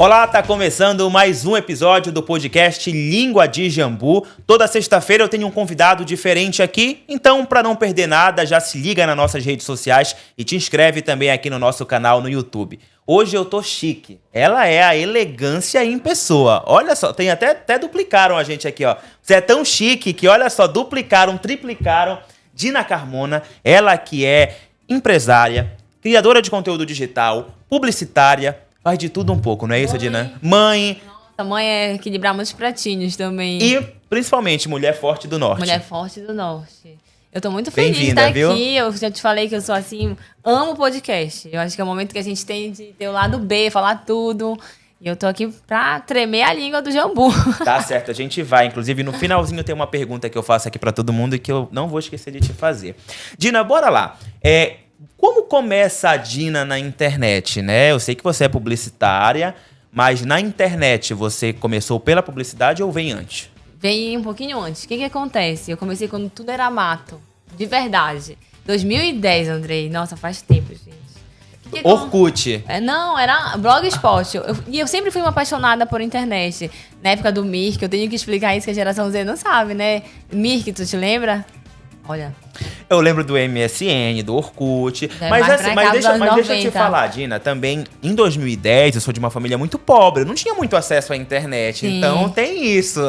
Olá, tá começando mais um episódio do podcast Língua de Jambu. Toda sexta-feira eu tenho um convidado diferente aqui, então para não perder nada, já se liga nas nossas redes sociais e te inscreve também aqui no nosso canal no YouTube. Hoje eu tô chique. Ela é a elegância em pessoa. Olha só, tem até duplicaram a gente aqui, ó. Você é tão chique que, olha só, duplicaram, triplicaram. Dina Carmona, ela que é empresária, criadora de conteúdo digital, publicitária, faz de tudo um pouco, não é isso, Dina? Mãe. Nossa, mãe é equilibrar muitos pratinhos também. E, principalmente, mulher forte do norte. Mulher forte do norte. Eu tô muito feliz de Bem-vinda, estar viu? aqui. Eu já te falei que eu sou assim, amo podcast. Eu acho que é o momento que a gente tem de ter o lado B, falar tudo. E eu tô aqui pra tremer a língua do jambu. Tá certo, a gente vai. Inclusive, no finalzinho tem uma pergunta que eu faço aqui pra todo mundo e que eu não vou esquecer de te fazer. Dina, bora lá. Como começa a Dina na internet, né? Eu sei que você é publicitária, mas na internet você começou pela publicidade ou vem antes? Vem um pouquinho antes. O que acontece? Eu comecei quando tudo era mato. De verdade. 2010, Andrei. Nossa, faz tempo, gente. Orkut. Não, era Blogspot. E eu sempre fui uma apaixonada por internet. Na época do Mirk, eu tenho que explicar isso que a geração Z não sabe, né? Mirk, tu te lembra? Olha. Eu lembro do MSN, do Orkut. É, mas deixa eu te 90. falar, Dina, também em 2010 eu sou de uma família muito pobre. Eu não tinha muito acesso à internet, Sim. Então tem isso.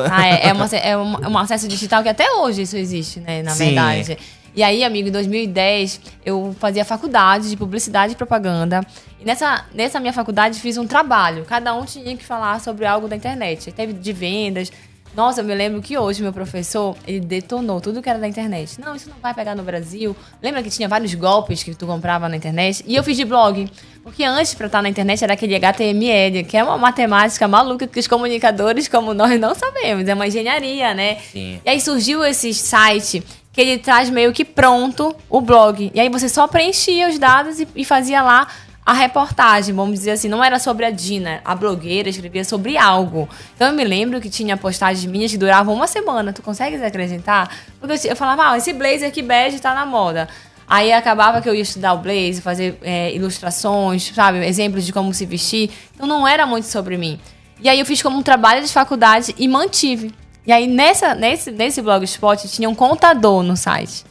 É um acesso digital que até hoje isso existe, né? Na Sim. verdade. E aí, amigo, em 2010, eu fazia faculdade de publicidade e propaganda. E nessa minha faculdade fiz um trabalho. Cada um tinha que falar sobre algo da internet. Teve de vendas. Nossa, eu me lembro que hoje meu professor, ele detonou tudo que era da internet. Não, isso não vai pegar no Brasil. Lembra que tinha vários golpes que tu comprava na internet? E eu fiz de blog. Porque antes, pra estar na internet, era aquele HTML, que é uma matemática maluca que os comunicadores, como nós, não sabemos. É uma engenharia, né? Sim. E aí surgiu esse site que ele traz meio que pronto o blog. E aí você só preenchia os dados e fazia lá a reportagem, vamos dizer assim. Não era sobre a Dina, a blogueira escrevia sobre algo. Então eu me lembro que tinha postagens minhas que duravam uma semana. Tu consegues acreditar? Porque eu falava, esse blazer aqui bege tá na moda. Aí acabava que eu ia estudar o blazer, fazer ilustrações, sabe? Exemplos de como se vestir. Então não era muito sobre mim. E aí eu fiz como um trabalho de faculdade e mantive. E aí, nesse Blogspot, tinha um contador no site.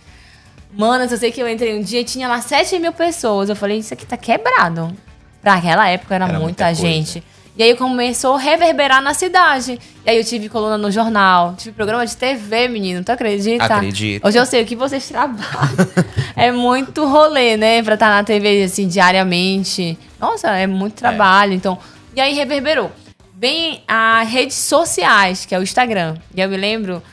Mano, eu sei que eu entrei um dia e tinha lá 7 mil pessoas. Eu falei, isso aqui tá quebrado. Pra aquela época era muita gente. E aí começou a reverberar na cidade. E aí eu tive coluna no jornal, tive programa de TV, menino. Tu acredita? Acredito. Hoje eu sei o que vocês trabalham. É muito rolê, né? Pra estar na TV, assim, diariamente. Nossa, é muito trabalho. Então, e aí reverberou. Vem as redes sociais, que é o Instagram. E eu me lembro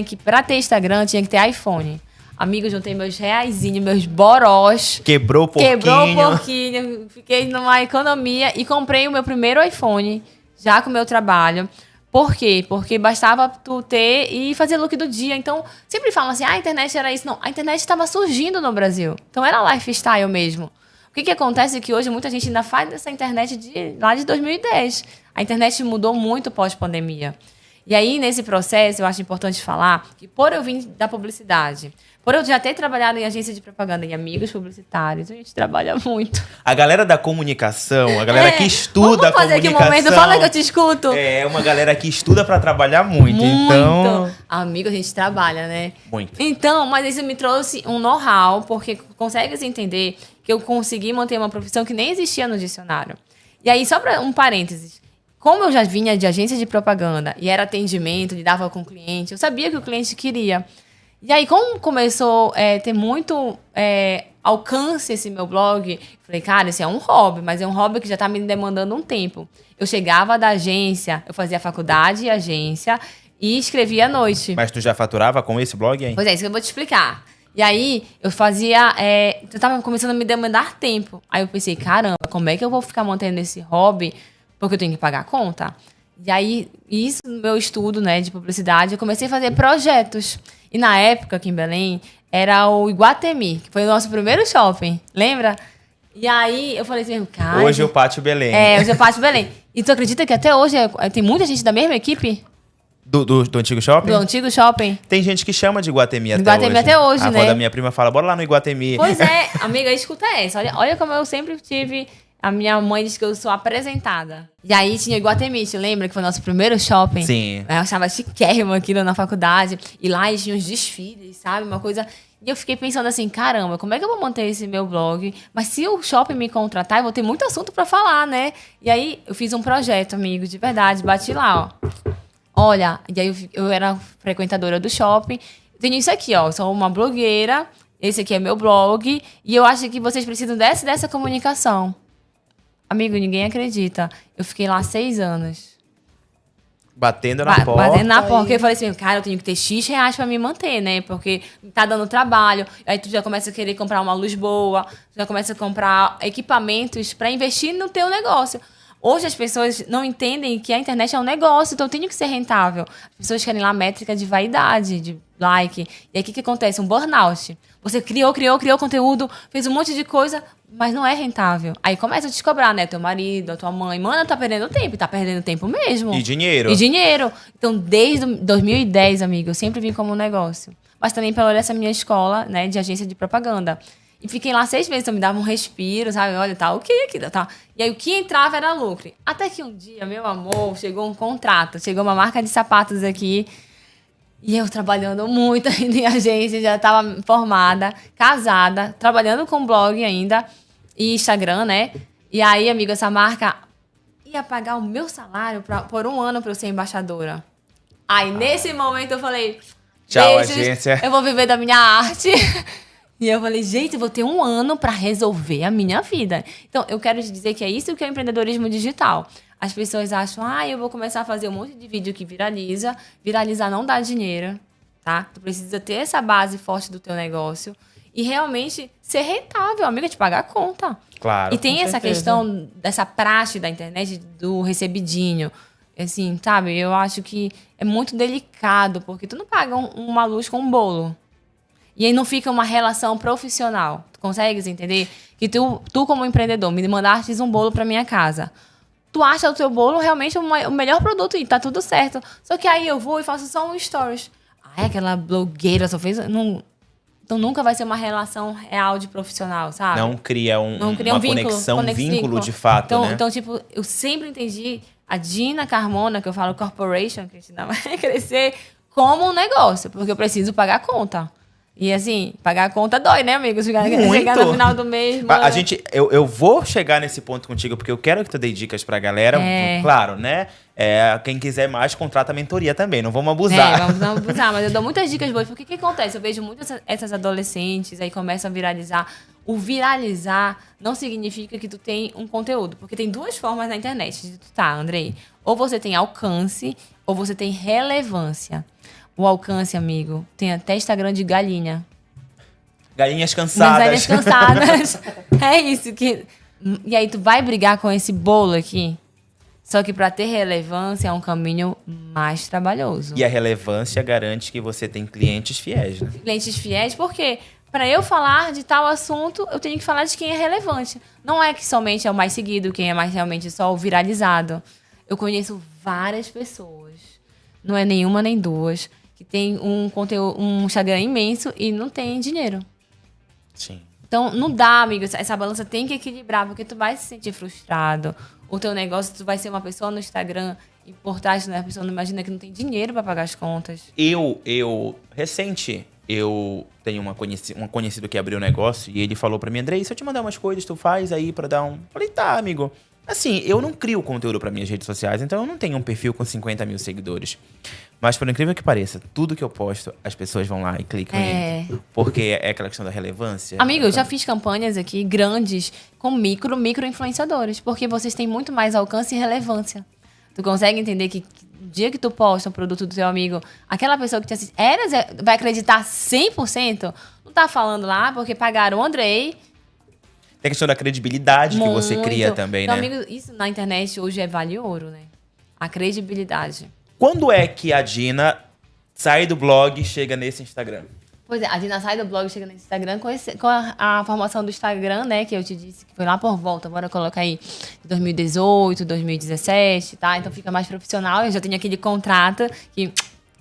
que pra ter Instagram, tinha que ter iPhone. Amigo, juntei meus reaisinhos, meus borós. Quebrou um pouquinho. Fiquei numa economia e comprei o meu primeiro iPhone, já com o meu trabalho. Por quê? Porque bastava tu ter e fazer look do dia. Então, sempre falam assim, a internet era isso. Não, a internet estava surgindo no Brasil. Então, era lifestyle mesmo. O que acontece é que hoje muita gente ainda faz dessa internet lá de 2010. A internet mudou muito pós-pandemia. E aí, nesse processo, eu acho importante falar que por eu vir da publicidade, por eu já ter trabalhado em agência de propaganda e amigos publicitários, a gente trabalha muito. A galera da comunicação, a galera que estuda a comunicação. Vamos fazer aqui um momento, fala que eu te escuto. É uma galera que estuda pra trabalhar muito. Então, amigo, a gente trabalha, né? Muito. Então, mas isso me trouxe um know-how, porque consegue se entender que eu consegui manter uma profissão que nem existia no dicionário. E aí, só para um parênteses, como eu já vinha de agência de propaganda e era atendimento, lidava com o cliente, eu sabia que o cliente queria. E aí, como começou a ter muito alcance esse meu blog, falei, cara, isso é um hobby, mas é um hobby que já tá me demandando um tempo. Eu chegava da agência, eu fazia faculdade e agência e escrevia à noite. Mas tu já faturava com esse blog, hein? Pois é, isso que eu vou te explicar. E aí, eu fazia... eu tava começando a me demandar tempo. Aí eu pensei, caramba, como é que eu vou ficar mantendo esse hobby? Porque eu tenho que pagar a conta. E aí, isso no meu estudo, né, de publicidade, eu comecei a fazer projetos. E na época, aqui em Belém, era o Iguatemi, que foi o nosso primeiro shopping. Lembra? E aí, eu falei assim, cara... Hoje é o Pátio Belém. Hoje é o Pátio Belém. E tu acredita que até hoje tem muita gente da mesma equipe? Do antigo shopping? Do antigo shopping. Tem gente que chama de Iguatemi até hoje. Iguatemi até hoje, né? A né? avó da minha prima fala, bora lá no Iguatemi. Pois é, amiga, escuta essa. Olha como eu sempre tive A minha mãe diz que eu sou apresentada. E aí tinha Iguatemi, te lembra que foi o nosso primeiro shopping? Sim. Eu achava chiquérrimo aquilo na faculdade. E lá tinha uns desfiles, sabe? Uma coisa... E eu fiquei pensando assim, caramba, como é que eu vou manter esse meu blog? Mas se o shopping me contratar, eu vou ter muito assunto pra falar, né? E aí eu fiz um projeto, amigo, de verdade. Bati lá, ó. Olha, e aí eu era frequentadora do shopping. Tenho isso aqui, ó. Sou uma blogueira. Esse aqui é meu blog. E eu acho que vocês precisam dessa comunicação. Amigo, ninguém acredita. Eu fiquei lá 6 anos. Batendo na porta. Batendo na porta. Porque eu falei assim, cara, eu tenho que ter X reais pra me manter, né? Porque tá dando trabalho. Aí tu já começa a querer comprar uma luz boa. Já começa a comprar equipamentos pra investir no teu negócio. Hoje as pessoas não entendem que a internet é um negócio, então tem que ser rentável. As pessoas querem lá métrica de vaidade, de like. E aí o que acontece? Um burnout. Você criou conteúdo, fez um monte de coisa, mas não é rentável. Aí começa a te cobrar, né? Teu marido, a tua mãe. Mano, tá perdendo tempo. E tá perdendo tempo mesmo. E dinheiro. E dinheiro. Então, desde 2010, amigo, eu sempre vim como um negócio. Mas também pela essa minha escola, né, de agência de propaganda. E fiquei lá 6 meses, então me dava um respiro, sabe? Olha, tá ok aqui, tá. E aí o que entrava era lucro. Até que um dia, meu amor, chegou um contrato. Chegou uma marca de sapatos aqui. E eu trabalhando muito ainda em agência, já estava formada, casada, trabalhando com blog ainda e Instagram, né? E aí, amigo, essa marca ia pagar o meu salário por 1 ano para eu ser embaixadora. Aí, nesse momento, eu falei... Tchau, agência. Eu vou viver da minha arte. E eu falei, gente, eu vou ter 1 ano para resolver a minha vida. Então, eu quero te dizer que é isso que é o empreendedorismo digital. As pessoas acham, eu vou começar a fazer um monte de vídeo que viraliza. Viralizar não dá dinheiro, tá? Tu precisa ter essa base forte do teu negócio e realmente ser rentável, amiga, te pagar a conta. Claro. E tem essa questão dessa praxe da internet do recebidinho. Assim, sabe? Eu acho que é muito delicado, porque tu não paga uma luz com um bolo. E aí não fica uma relação profissional. Tu consegues entender? Que tu como empreendedor, me mandaste um bolo pra minha casa. Tu acha o teu bolo realmente o melhor produto e tá tudo certo. Só que aí eu vou e faço só um stories. Aquela blogueira só fez... Não, então nunca vai ser uma relação real de profissional, sabe? Não cria uma vínculo, conexão, um vínculo de fato, então, né? Então, tipo, eu sempre entendi a Dina Carmona, que eu falo corporation, que a gente não vai crescer, como um negócio. Porque eu preciso pagar a conta. E assim, pagar a conta dói, né, amigo? Chegar no final do mês, mano. Eu vou chegar nesse ponto contigo, porque eu quero que tu dê dicas pra galera. Claro, né? Quem quiser mais, contrata a mentoria também. Não vamos abusar. Vamos não abusar, mas eu dou muitas dicas boas. Porque o que acontece? Eu vejo muitas essas adolescentes aí começam a viralizar. O viralizar não significa que tu tem um conteúdo. Porque tem 2 formas na internet de tu Andrei. Ou você tem alcance, ou você tem relevância. O alcance, amigo, tem até Instagram de galinha. Galinhas cansadas. Galinhas cansadas. É isso que... E aí tu vai brigar com esse bolo aqui. Só que para ter relevância é um caminho mais trabalhoso. E a relevância garante que você tem clientes fiéis, né? Clientes fiéis, porque para eu falar de tal assunto, eu tenho que falar de quem é relevante. Não é que somente é o mais seguido, quem é mais realmente só o viralizado. Eu conheço várias pessoas, não é nenhuma nem 2, que tem um conteúdo, um Instagram imenso e não tem dinheiro. Sim. Então, não dá, amigo. Essa balança tem que equilibrar, porque tu vai se sentir frustrado. O teu negócio, tu vai ser uma pessoa no Instagram e por trás, né, a pessoa não imagina que não tem dinheiro para pagar as contas. Eu tenho um conhecido que abriu um negócio e ele falou pra mim, Andrei, se eu te mandar umas coisas, tu faz aí pra dar um... Falei, tá, amigo. Assim, eu não crio conteúdo para minhas redes sociais, então eu não tenho um perfil com 50 mil seguidores. Mas, por incrível que pareça, tudo que eu posto, as pessoas vão lá e clicam em. Porque é aquela questão da relevância. Amigo, eu já fiz campanhas aqui grandes com micro influenciadores, porque vocês têm muito mais alcance e relevância. Tu consegue entender que no dia que tu posta um produto do teu amigo, aquela pessoa que te assiste, vai acreditar 100%? Não tá falando lá porque pagaram o Andrei. Tem a questão da credibilidade que você cria também, então, né? Amigo, isso na internet hoje vale ouro, né? A credibilidade. Quando é que a Dina sai do blog e chega nesse Instagram? Pois é, a Dina sai do blog e chega no Instagram com a formação do Instagram, né? Que eu te disse que foi lá por volta. Bora colocar aí 2018, 2017, tá? Então fica mais profissional. Eu já tenho aquele contrato que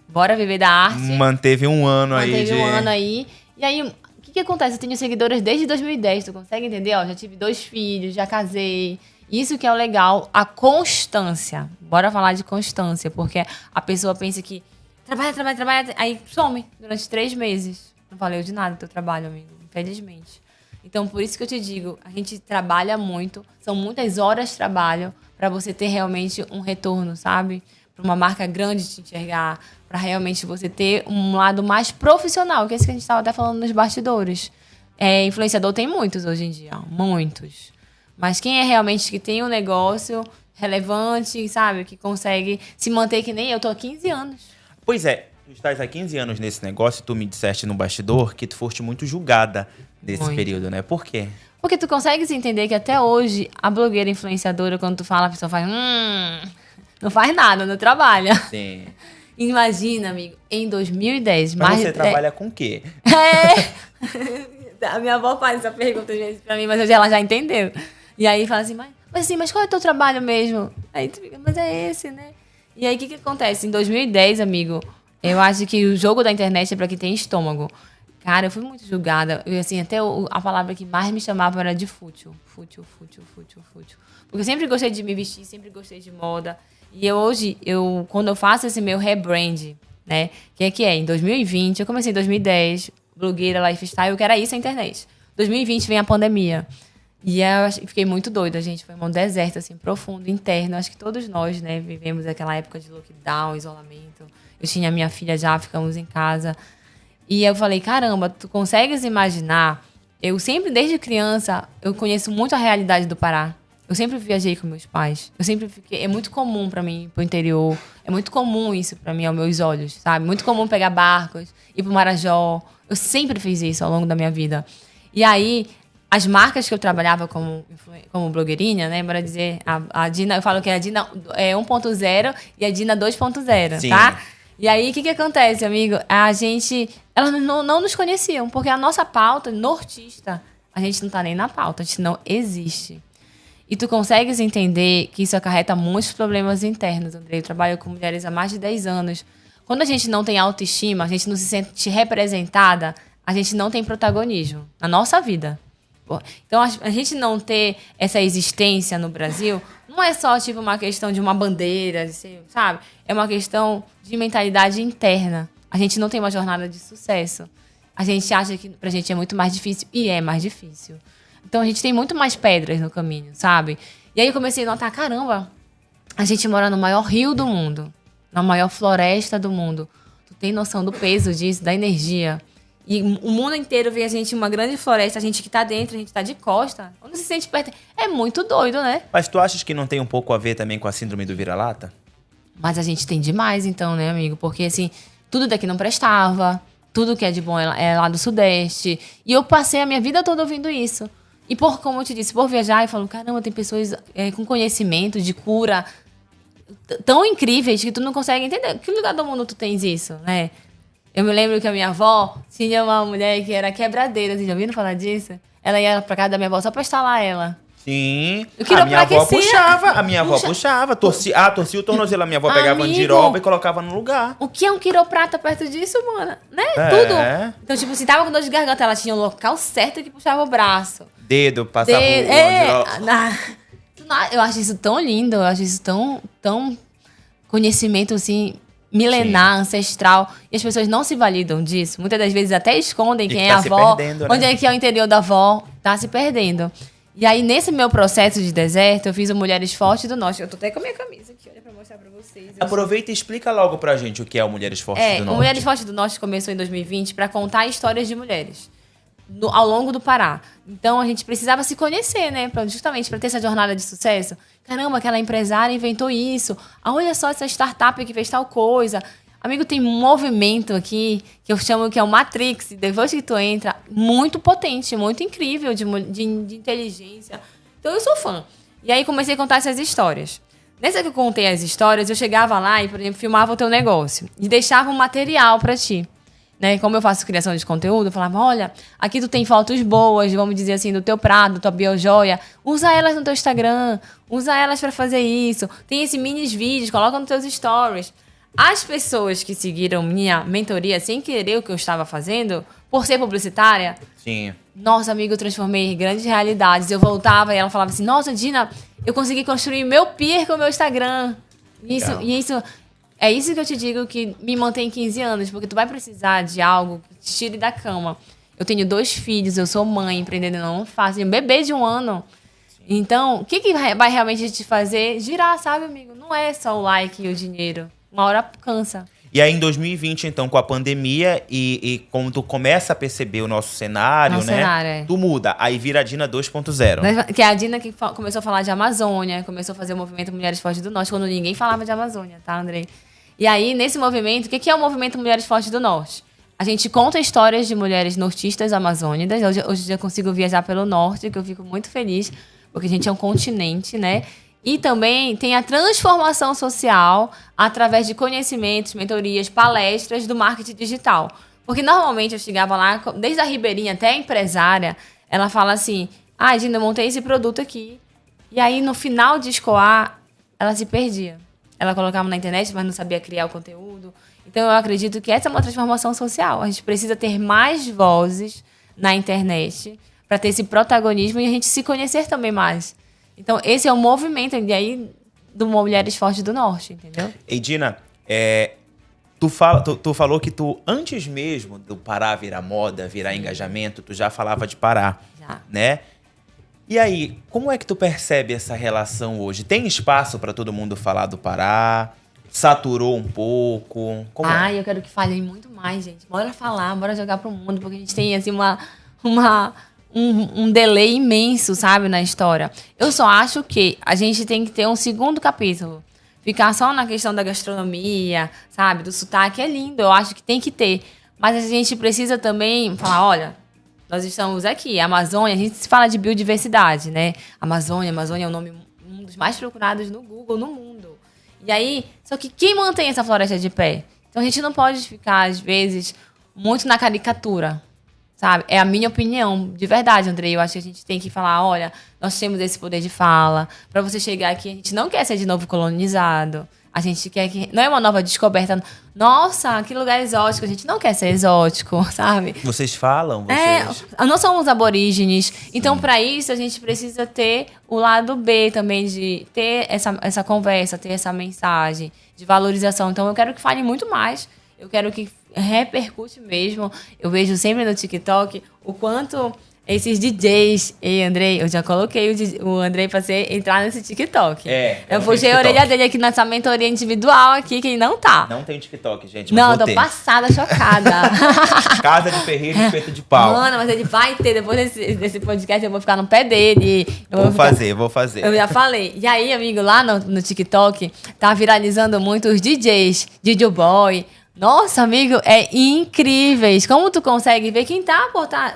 bora viver da arte. Manteve um ano aí. Manteve um ano aí. E aí... que acontece? Eu tenho seguidoras desde 2010, tu consegue entender? Ó, já tive 2 filhos, já casei. Isso que é o legal, a constância. Bora falar de constância, porque a pessoa pensa que trabalha, aí some durante 3 meses. Não valeu de nada o teu trabalho, amigo, infelizmente. Então, por isso que eu te digo, a gente trabalha muito, são muitas horas de trabalho para você ter realmente um retorno, sabe? Para uma marca grande te enxergar, para realmente você ter um lado mais profissional, que é isso que a gente estava até falando nos bastidores. Influenciador tem muitos hoje em dia, muitos. Mas quem é realmente que tem um negócio relevante, sabe? Que consegue se manter que nem eu, tô há 15 anos. Pois é, tu estás há 15 anos nesse negócio, tu me disseste no bastidor que tu foste muito julgada nesse período, né? Por quê? Porque tu consegues entender que até hoje, a blogueira influenciadora, quando tu fala, a pessoa faz... não faz nada, não trabalha. Sim. Imagina, amigo, em 2010... Mas você trabalha com o quê? A minha avó faz essa pergunta às vezes pra mim, mas ela já entendeu. E aí fala assim, mas qual é o teu trabalho mesmo? Aí tu fica, mas é esse, né? E aí o que acontece? Em 2010, amigo, eu acho que o jogo da internet é pra quem tem estômago. Cara, eu fui muito julgada. Eu, assim, até a palavra que mais me chamava era de fútil. Fútil. Porque eu sempre gostei de me vestir, sempre gostei de moda. E hoje, quando eu faço esse meu rebrand, né? Que é? Em 2020, eu comecei em 2010, blogueira, lifestyle, que era isso a internet. 2020 vem a pandemia. E eu fiquei muito doida, gente. Foi um deserto, assim, profundo, interno. Acho que todos nós, né, vivemos aquela época de lockdown, isolamento. Eu tinha minha filha já, ficamos em casa. E eu falei, caramba, tu consegues imaginar? Eu sempre, desde criança, eu conheço muito a realidade do Pará. Eu sempre viajei com meus pais. Eu sempre fiquei... É muito comum pra mim ir pro interior. É muito comum isso pra mim, aos meus olhos, sabe? Muito comum pegar barcos, ir pro Marajó. Eu sempre fiz isso ao longo da minha vida. E aí... As marcas que eu trabalhava como blogueirinha, né? Bora dizer, a Dina, eu falo que a Dina é 1.0 e a Dina 2.0, tá? E aí, o que acontece, amigo? Elas não nos conheciam, porque a nossa pauta, nortista, a gente não tá nem na pauta, a gente não existe. E tu consegues entender que isso acarreta muitos problemas internos, Andrei. Eu trabalho com mulheres há mais de 10 anos. Quando a gente não tem autoestima, a gente não se sente representada, a gente não tem protagonismo na nossa vida. Então, a gente não ter essa existência no Brasil não é só tipo uma questão de uma bandeira, sabe? É uma questão de mentalidade interna. A gente não tem uma jornada de sucesso. A gente acha que pra gente é muito mais difícil e é mais difícil. Então, a gente tem muito mais pedras no caminho, sabe? E aí eu comecei a notar, caramba, a gente mora no maior rio do mundo, na maior floresta do mundo. Tu tem noção do peso disso, da energia? E o mundo inteiro vê a gente em uma grande floresta, a gente que tá dentro, a gente tá de costa. Quando se sente perto. É muito doido, né? Mas tu achas que não tem um pouco a ver também com a síndrome do vira-lata? Mas a gente tem demais, então, né, amigo? Porque, assim, tudo daqui não prestava, tudo que é de bom é lá do Sudeste. E eu passei a minha vida toda ouvindo isso. E, como eu te disse, por viajar, eu falo, caramba, tem pessoas com conhecimento de cura tão incríveis que tu não consegue entender. Que lugar do mundo tu tens isso, né? Eu me lembro que a minha avó tinha uma mulher que era quebradeira. Vocês já ouviram falar disso? Ela ia pra casa da minha avó só pra instalar ela. Sim. A minha avó puxava. A minha avó puxava. Torcia o tornozelo. A minha avó pegava um giroba e colocava no lugar. O que é um quiroprata perto disso, mano? Né? Tudo. Então, tipo, se tava com dor de garganta, ela tinha o local certo que puxava o braço. Dedo, passava Eu acho isso tão lindo. Eu acho isso tão conhecimento, assim... milenar, ancestral, e as pessoas não se validam disso. Muitas das vezes até escondem quem é a avó, onde é que é o interior da avó, tá se perdendo. E aí, nesse meu processo de deserto, eu fiz o Mulheres Fortes do Norte. Eu tô até com a minha camisa aqui, olha, pra mostrar pra vocês. Aproveita e explica logo pra gente o que é o Mulheres Fortes do Norte. O Mulheres Fortes do Norte começou em 2020 pra contar histórias de mulheres ao longo do Pará. Então, a gente precisava se conhecer, né? Justamente para ter essa jornada de sucesso. Caramba, aquela empresária inventou isso. Olha só essa startup que fez tal coisa. Amigo, tem um movimento aqui que eu chamo que é o Matrix. Depois que tu entra, muito potente, muito incrível de inteligência. Então, eu sou fã. E aí, comecei a contar essas histórias. Nessa que eu contei as histórias, eu chegava lá e, por exemplo, filmava o teu negócio. E deixava um material para ti. Né? Como eu faço criação de conteúdo, eu falava, olha, aqui tu tem fotos boas, vamos dizer assim, do teu prato, tua biojoia, usa elas no teu Instagram, usa elas para fazer isso, tem esse mini vídeos, coloca nos teus stories. As pessoas que seguiram minha mentoria sem querer o que eu estava fazendo, por ser publicitária, Sim. nossa, amigo, eu transformei em grandes realidades. Eu voltava e ela falava assim, nossa, Dina, eu consegui construir meu peer com o meu Instagram. É isso que eu te digo que me mantém 15 anos, porque tu vai precisar de algo que te tire da cama. Eu tenho 2 filhos, eu sou mãe, empreendendo não fácil, tenho um bebê de 1 ano. Então, o que vai realmente te fazer girar, sabe, amigo? Não é só o like e o dinheiro. Uma hora cansa. E aí, em 2020, então, com a pandemia, e como tu começa a perceber o nosso cenário, Nosso né? cenário, é. Tu muda. Aí vira a Dina 2.0. Que é a Dina que começou a falar de Amazônia, começou a fazer o movimento Mulheres Fortes do Norte, quando ninguém falava de Amazônia, tá, Andrei? E aí, nesse movimento, o que é o movimento Mulheres Fortes do Norte? A gente conta histórias de mulheres nortistas amazônicas. Hoje eu consigo viajar pelo norte, que eu fico muito feliz, porque a gente é um continente, né? E também tem a transformação social através de conhecimentos, mentorias, palestras do marketing digital. Porque normalmente eu chegava lá, desde a ribeirinha até a empresária, ela fala assim, Dina, eu montei esse produto aqui. E aí, no final de escoar, ela se perdia. Ela colocava na internet, mas não sabia criar o conteúdo. Então, eu acredito que essa é uma transformação social. A gente precisa ter mais vozes na internet para ter esse protagonismo e a gente se conhecer também mais. Então, esse é o movimento do Mulheres Fortes do Norte, entendeu? E, Dina, tu falou que tu, antes mesmo do Pará virar moda, virar engajamento, tu já falava de Pará, né? E aí, como é que tu percebe essa relação hoje? Tem espaço para todo mundo falar do Pará? Saturou um pouco? Como é? Eu quero que falem muito mais, gente. Bora falar, bora jogar pro mundo, porque a gente tem, assim, um delay imenso, sabe, na história. Eu só acho que a gente tem que ter um segundo capítulo. Ficar só na questão da gastronomia, sabe, do sotaque é lindo, eu acho que tem que ter. Mas a gente precisa também falar, olha, nós estamos aqui, Amazônia, a gente se fala de biodiversidade, né? Amazônia é um nome, um dos mais procurados no Google, no mundo. E aí, só que quem mantém essa floresta de pé? Então a gente não pode ficar, às vezes, muito na caricatura, sabe? É a minha opinião, de verdade, Andrei. Eu acho que a gente tem que falar, olha, nós temos esse poder de fala. Para você chegar aqui, a gente não quer ser de novo colonizado. A gente quer que... Não é uma nova descoberta. Nossa, que lugar exótico. A gente não quer ser exótico, sabe? Vocês falam? Nós somos aborígenes. Então, para isso, a gente precisa ter o lado B também, de ter essa conversa, ter essa mensagem de valorização. Então, eu quero que fale muito mais. Eu quero que repercute mesmo. Eu vejo sempre no TikTok o quanto esses DJs... Ei, Andrei, eu já coloquei o Andrei pra entrar nesse TikTok. Eu puxei a orelha dele aqui nessa mentoria individual aqui, que ele não tá. Não tem TikTok, gente. Não, eu tô passada, chocada. Casa de ferreiro e espeto de pau. Mano, mas ele vai ter, depois desse podcast, eu vou ficar no pé dele. Vou fazer. Eu já falei. E aí, amigo, lá no TikTok, tá viralizando muito os DJs, DJ Boy. Nossa, amigo, é incríveis. Como tu consegue ver quem tá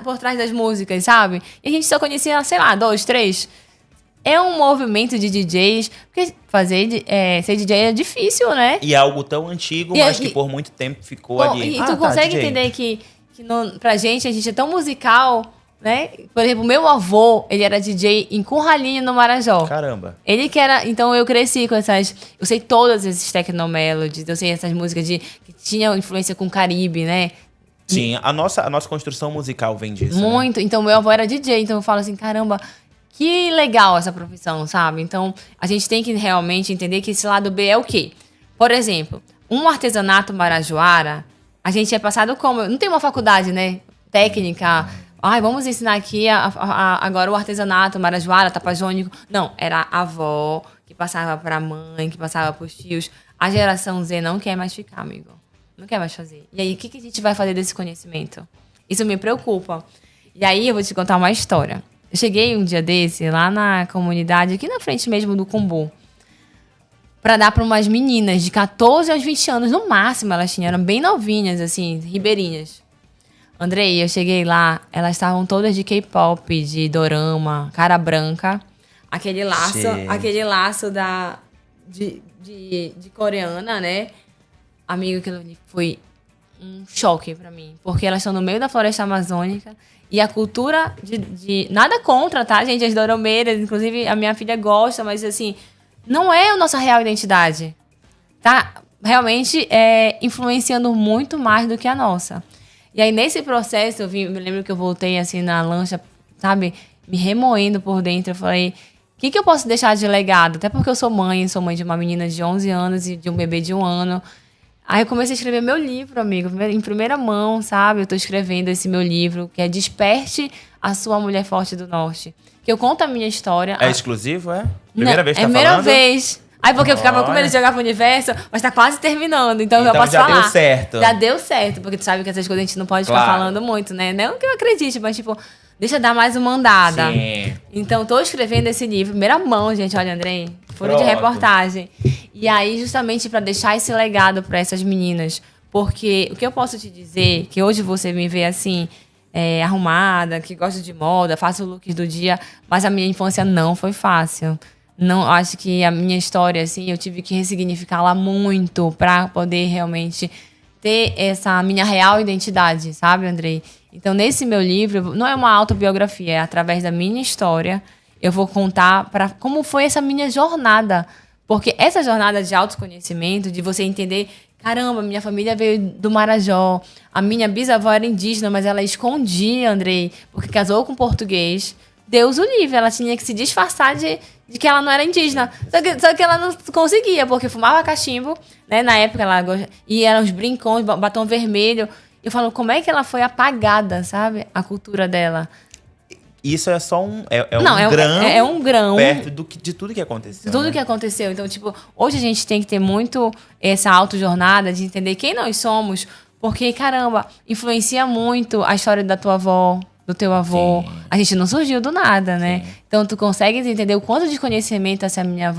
por trás das músicas, sabe? E a gente só conhecia, sei lá, 2, 3. É um movimento de DJs. Porque ser DJ é difícil, né? E é algo tão antigo, mas que por muito tempo ficou ali. E tu consegue entender que pra gente, a gente é tão musical, né? Por exemplo, meu avô, ele era DJ em Curralinho, no Marajó. Caramba. Ele que era... Então, eu cresci com essas... Eu sei todas esses technomelodies, eu sei essas músicas que tinham influência com o Caribe, né? Sim, a nossa construção musical vem disso. Muito. Né? Então, meu avô era DJ, então eu falo assim, caramba, que legal essa profissão, sabe? Então, a gente tem que realmente entender que esse lado B é o quê? Por exemplo, um artesanato marajoara, a gente é passado como... Não tem uma faculdade, né? Técnica... vamos ensinar aqui agora o artesanato, marajoara, tapajônico. Não, era a avó que passava pra mãe, que passava pros tios. A geração Z não quer mais ficar, amigo. Não quer mais fazer. E aí, o que a gente vai fazer desse conhecimento? Isso me preocupa. E aí, eu vou te contar uma história. Eu cheguei um dia desse, lá na comunidade, aqui na frente mesmo do Cumbu, pra dar pra umas meninas de 14 aos 20 anos, no máximo elas tinham, eram bem novinhas, assim, ribeirinhas. Andrei, eu cheguei lá, elas estavam todas de K-pop, de dorama, cara branca, aquele laço de coreana, né? Amigo, aquilo foi um choque pra mim, porque elas estão no meio da floresta amazônica e a cultura nada contra, tá, gente? As doromeiras, inclusive a minha filha gosta, mas assim, não é a nossa real identidade, tá? realmente influenciando muito mais do que a nossa. E aí, nesse processo, me lembro que eu voltei assim na lancha, sabe, me remoendo por dentro. Eu falei, o que eu posso deixar de legado? Até porque eu sou mãe de uma menina de 11 anos e de um bebê de 1 ano. Aí eu comecei a escrever meu livro, amigo, em primeira mão, sabe? Eu tô escrevendo esse meu livro, que é Desperte a Sua Mulher Forte do Norte. Que eu conto a minha história. É exclusivo, é? Primeira vez que tá falando? É a primeira vez. Aí porque eu ficava com medo de jogar pro universo, mas tá quase terminando, então eu posso já falar. Deu certo. Já deu certo, porque tu sabe que essas coisas a gente não pode ficar falando muito, né? Não que eu acredite, mas tipo, deixa eu dar mais uma andada. Sim. Então, tô escrevendo esse livro, primeira mão, gente, olha, Andrei, furo de reportagem. E aí, justamente para deixar esse legado para essas meninas, porque o que eu posso te dizer, que hoje você me vê assim, arrumada, que gosta de moda, faço looks do dia, mas a minha infância não foi fácil. Não, acho que a minha história, assim, eu tive que ressignificá-la muito para poder realmente ter essa minha real identidade, sabe, Andrei? Então, nesse meu livro, não é uma autobiografia, é através da minha história, eu vou contar como foi essa minha jornada. Porque essa jornada de autoconhecimento, de você entender, caramba, minha família veio do Marajó, a minha bisavó era indígena, mas ela escondia, Andrei, porque casou com português. Deus o livre, ela tinha que se disfarçar de que ela não era indígena. Só que ela não conseguia, porque fumava cachimbo, né? Na época ela e eram uns brincões, batom vermelho. Eu falo, como é que ela foi apagada, sabe? A cultura dela. Isso é só um grão. É um grão. Perto de tudo que aconteceu. Tudo que aconteceu. Então, tipo, hoje a gente tem que ter muito essa autojornada de entender quem nós somos, porque, caramba, influencia muito a história da tua avó, do teu avô. Sim. A gente não surgiu do nada, né? Sim. Então, tu consegues entender o quanto de conhecimento essa minha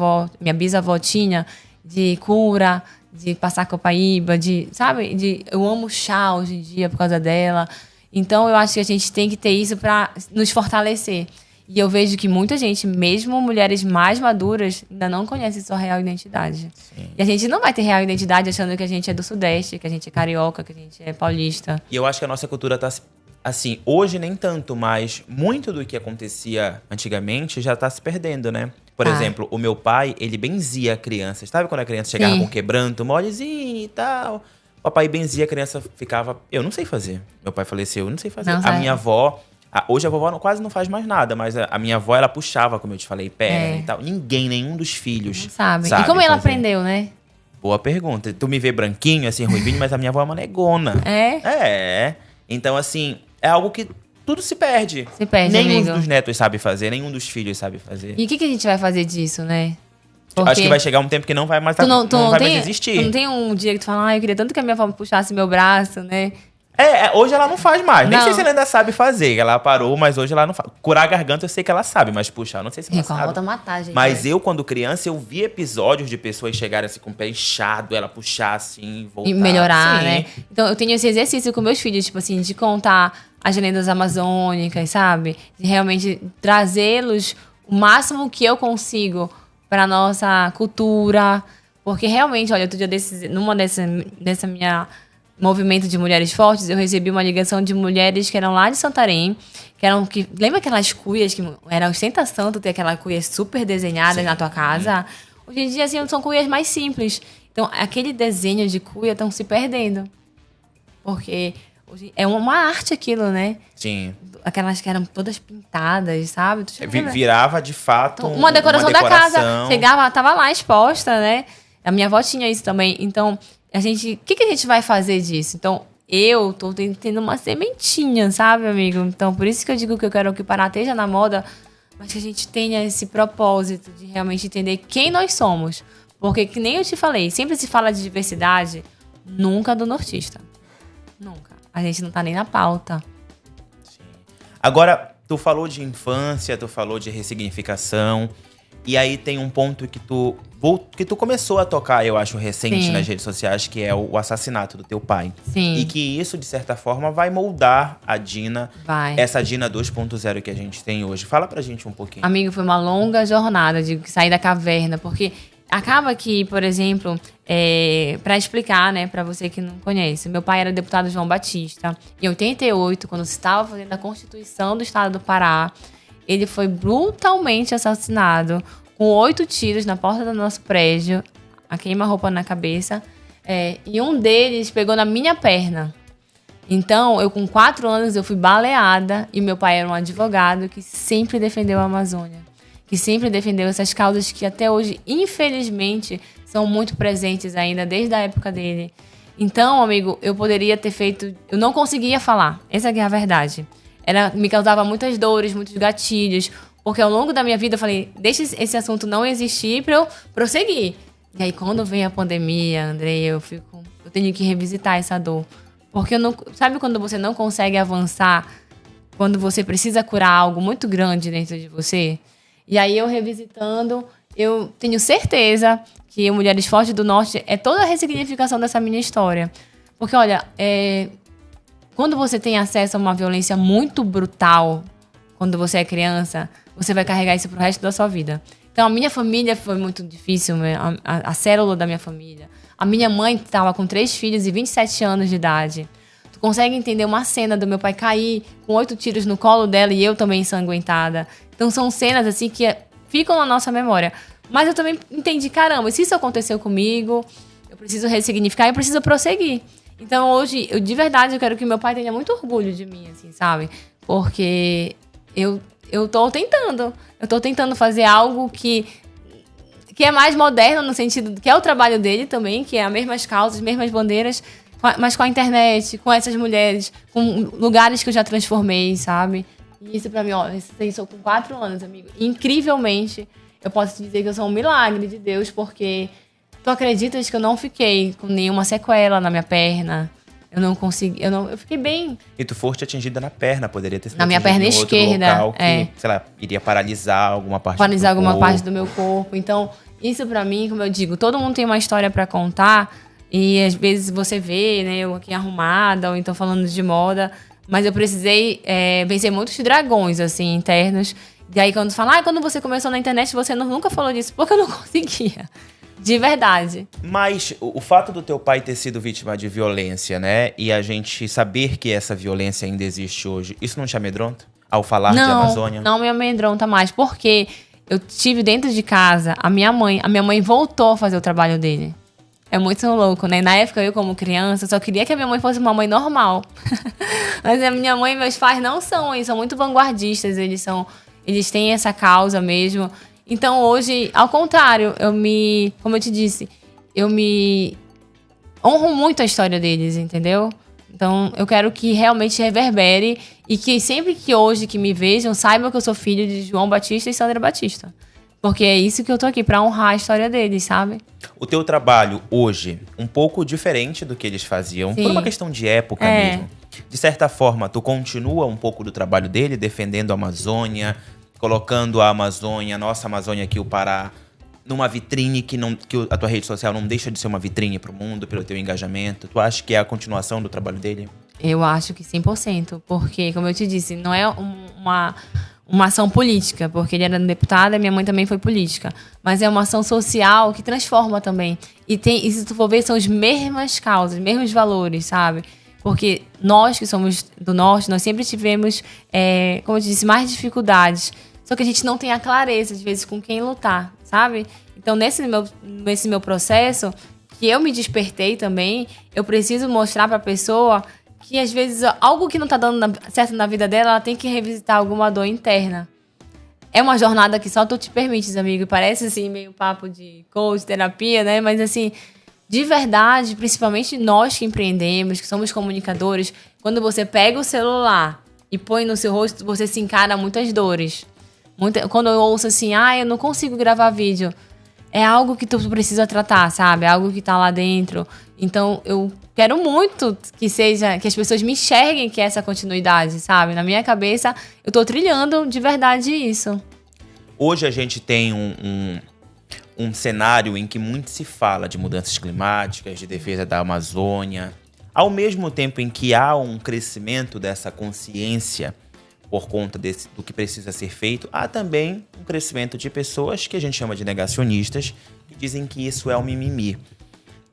bisavó tinha de cura, de passar copaíba, sabe? Eu amo chá hoje em dia por causa dela. Então, eu acho que a gente tem que ter isso para nos fortalecer. E eu vejo que muita gente, mesmo mulheres mais maduras, ainda não conhece sua real identidade. Sim. E a gente não vai ter real identidade achando que a gente é do Sudeste, que a gente é carioca, que a gente é paulista. E eu acho que a nossa cultura tá... Assim, hoje nem tanto, mas muito do que acontecia antigamente já tá se perdendo, né? Por exemplo, o meu pai, ele benzia a criança. Sabe quando a criança chegava com quebranto, molezinho e tal? O papai benzia, a criança ficava... Eu não sei fazer. Meu pai faleceu, eu não sei fazer. A minha avó... Hoje a vovó quase não faz mais nada, mas a minha avó, ela puxava, como eu te falei, perna e tal. Nenhum dos filhos sabe. E como ela aprendeu, né? Boa pergunta. Tu me vê branquinho, assim, ruivinho, mas a minha avó é uma negona. É. Então, assim, é algo que tudo se perde. Se perde, nenhum amigo. dos netos sabe fazer, nenhum dos filhos sabe fazer. E o que a gente vai fazer disso, né? Porque acho que vai chegar um tempo que não vai mais, mais existir. Tu não tem um dia que tu fala, eu queria tanto que a minha avó puxasse meu braço, né? Hoje ela não faz mais. Nem sei se ela ainda sabe fazer. Ela parou, mas hoje ela não faz. Curar a garganta eu sei que ela sabe, mas puxar, não sei se ela sabe. Volta a matar, gente. Mas eu, quando criança, eu vi episódios de pessoas chegarem assim com o pé inchado, ela puxar assim, voltar. E melhorar, né? Então eu tenho esse exercício com meus filhos, tipo assim, de contar as lendas amazônicas, sabe? De realmente trazê-los o máximo que eu consigo para nossa cultura. Porque realmente, olha, outro dia numa dessa minha movimento de mulheres fortes, eu recebi uma ligação de mulheres que eram lá de Santarém, lembra aquelas cuias que era ostentação, tu ter aquela cuia super desenhada na tua casa? Hoje em dia, assim, são cuias mais simples. Então, aquele desenho de cuia estão se perdendo. Porque hoje é uma arte aquilo, né? Sim. Aquelas que eram todas pintadas, sabe? Virava, de fato, uma decoração da casa. Chegava, tava lá exposta, né? A minha avó tinha isso também. Então, o que a gente vai fazer disso? Então, eu tô tendo uma sementinha, sabe, amigo? Então, por isso que eu digo que eu quero que o Pará esteja na moda, mas que a gente tenha esse propósito de realmente entender quem nós somos. Porque, que nem eu te falei, sempre se fala de diversidade, nunca do nortista. Nunca. A gente não tá nem na pauta. Sim. Agora, tu falou de infância, tu falou de ressignificação, e aí tem um ponto que tu começou a tocar, eu acho, recente nas redes sociais, que é o assassinato do teu pai. Sim. E que isso, de certa forma, vai moldar a Dina, vai. Essa Dina 2.0 que a gente tem hoje. Fala pra gente um pouquinho. Amigo, foi uma longa jornada de sair da caverna, porque acaba que, por exemplo, pra explicar, né, pra você que não conhece, meu pai era deputado João Batista. Em 88, quando se estava fazendo a Constituição do Estado do Pará, ele foi brutalmente assassinado com 8 tiros na porta do nosso prédio, a queima-roupa na cabeça. E um deles pegou na minha perna. Então, eu com 4 anos, eu fui baleada e meu pai era um advogado que sempre defendeu a Amazônia. Que sempre defendeu essas causas que até hoje, infelizmente, são muito presentes ainda, desde a época dele. Então, amigo, eu poderia ter feito... Eu não conseguia falar. Essa é a verdade. Me causava muitas dores, muitos gatilhos. Porque ao longo da minha vida eu falei, deixa esse assunto não existir pra eu prosseguir. E aí, quando vem a pandemia, Andrei, eu tenho que revisitar essa dor. Porque sabe quando você não consegue avançar, quando você precisa curar algo muito grande dentro de você? E aí eu revisitando, eu tenho certeza que o Mulheres Fortes do Norte é toda a ressignificação dessa minha história. Porque, olha, quando você tem acesso a uma violência muito brutal, quando você é criança, você vai carregar isso pro resto da sua vida. Então, a minha família foi muito difícil, a célula da minha família. A minha mãe estava com 3 filhos e 27 anos de idade. Tu consegue entender uma cena do meu pai cair com 8 tiros no colo dela e eu também ensanguentada. Então, são cenas assim que ficam na nossa memória. Mas eu também entendi, caramba, se isso aconteceu comigo, eu preciso ressignificar e eu preciso prosseguir. Então, hoje, de verdade, eu quero que meu pai tenha muito orgulho de mim, assim, sabe? Porque eu tô tentando. Eu tô tentando fazer algo que é mais moderno no sentido que é o trabalho dele também, que é as mesmas causas, as mesmas bandeiras, mas com a internet, com essas mulheres, com lugares que eu já transformei, sabe? E isso pra mim, ó, isso com 4 anos, amigo. Incrivelmente, eu posso te dizer que eu sou um milagre de Deus, porque tu acreditas que eu não fiquei com nenhuma sequela na minha perna? Eu não consegui, eu fiquei bem. E tu foste atingida na perna, poderia ter sido na minha perna em outro esquerda, local que, sei lá, iria paralisar alguma parte paralisar do alguma corpo. parte do meu corpo. Então, isso pra mim, como eu digo, todo mundo tem uma história pra contar e às vezes você vê, né, eu aqui arrumada ou então falando de moda, mas eu precisei vencer muitos dragões, assim, internos. E aí quando fala, quando você começou na internet, você nunca falou disso, porque eu não conseguia. De verdade. Mas o fato do teu pai ter sido vítima de violência, né? E a gente saber que essa violência ainda existe hoje, isso não te amedronta? Ao falar de Amazônia? Não me amedronta mais, porque eu tive dentro de casa a minha mãe voltou a fazer o trabalho dele. É muito louco, né? Na época, eu como criança, só queria que a minha mãe fosse uma mãe normal. Mas a minha mãe e meus pais não são, eles são muito vanguardistas, eles têm essa causa mesmo. Então, hoje, ao contrário, como eu te disse, eu me honro muito a história deles, entendeu? Então, eu quero que realmente reverbere e que sempre que hoje que me vejam, saibam que eu sou filho de João Batista e Sandra Batista. Porque é isso que eu tô aqui, pra honrar a história deles, sabe? O teu trabalho hoje, um pouco diferente do que eles faziam, Sim. por uma questão de época mesmo. De certa forma, tu continua um pouco do trabalho dele, defendendo a Amazônia, colocando a Amazônia, a nossa Amazônia aqui, o Pará, numa vitrine que a tua rede social não deixa de ser uma vitrine pro mundo, pelo teu engajamento. Tu acha que é a continuação do trabalho dele? Eu acho que 100%, porque, como eu te disse, não é uma ação política, porque ele era um deputado e minha mãe também foi política, mas é uma ação social que transforma também. E se tu for ver, são as mesmas causas, os mesmos valores, sabe? Porque nós que somos do Norte, nós sempre tivemos, como eu te disse, mais dificuldades. Só que a gente não tem a clareza, às vezes, com quem lutar, sabe? Então, nesse meu processo, que eu me despertei também, eu preciso mostrar pra pessoa que, às vezes, algo que não tá dando certo na vida dela, ela tem que revisitar alguma dor interna. É uma jornada que só tu te permites, amigo. Parece, assim, meio papo de coach, terapia, né? Mas, assim, de verdade, principalmente nós que empreendemos, que somos comunicadores, quando você pega o celular e põe no seu rosto, você se encara muitas dores. Quando eu ouço assim, eu não consigo gravar vídeo, é algo que tu precisa tratar, sabe? É algo que tá lá dentro. Então, eu quero muito que as pessoas me enxerguem que é essa continuidade, sabe? Na minha cabeça, eu tô trilhando de verdade isso. Hoje a gente tem um cenário em que muito se fala de mudanças climáticas, de defesa da Amazônia, ao mesmo tempo em que há um crescimento dessa consciência por conta do que precisa ser feito, há também um crescimento de pessoas que a gente chama de negacionistas, que dizem que isso é um mimimi.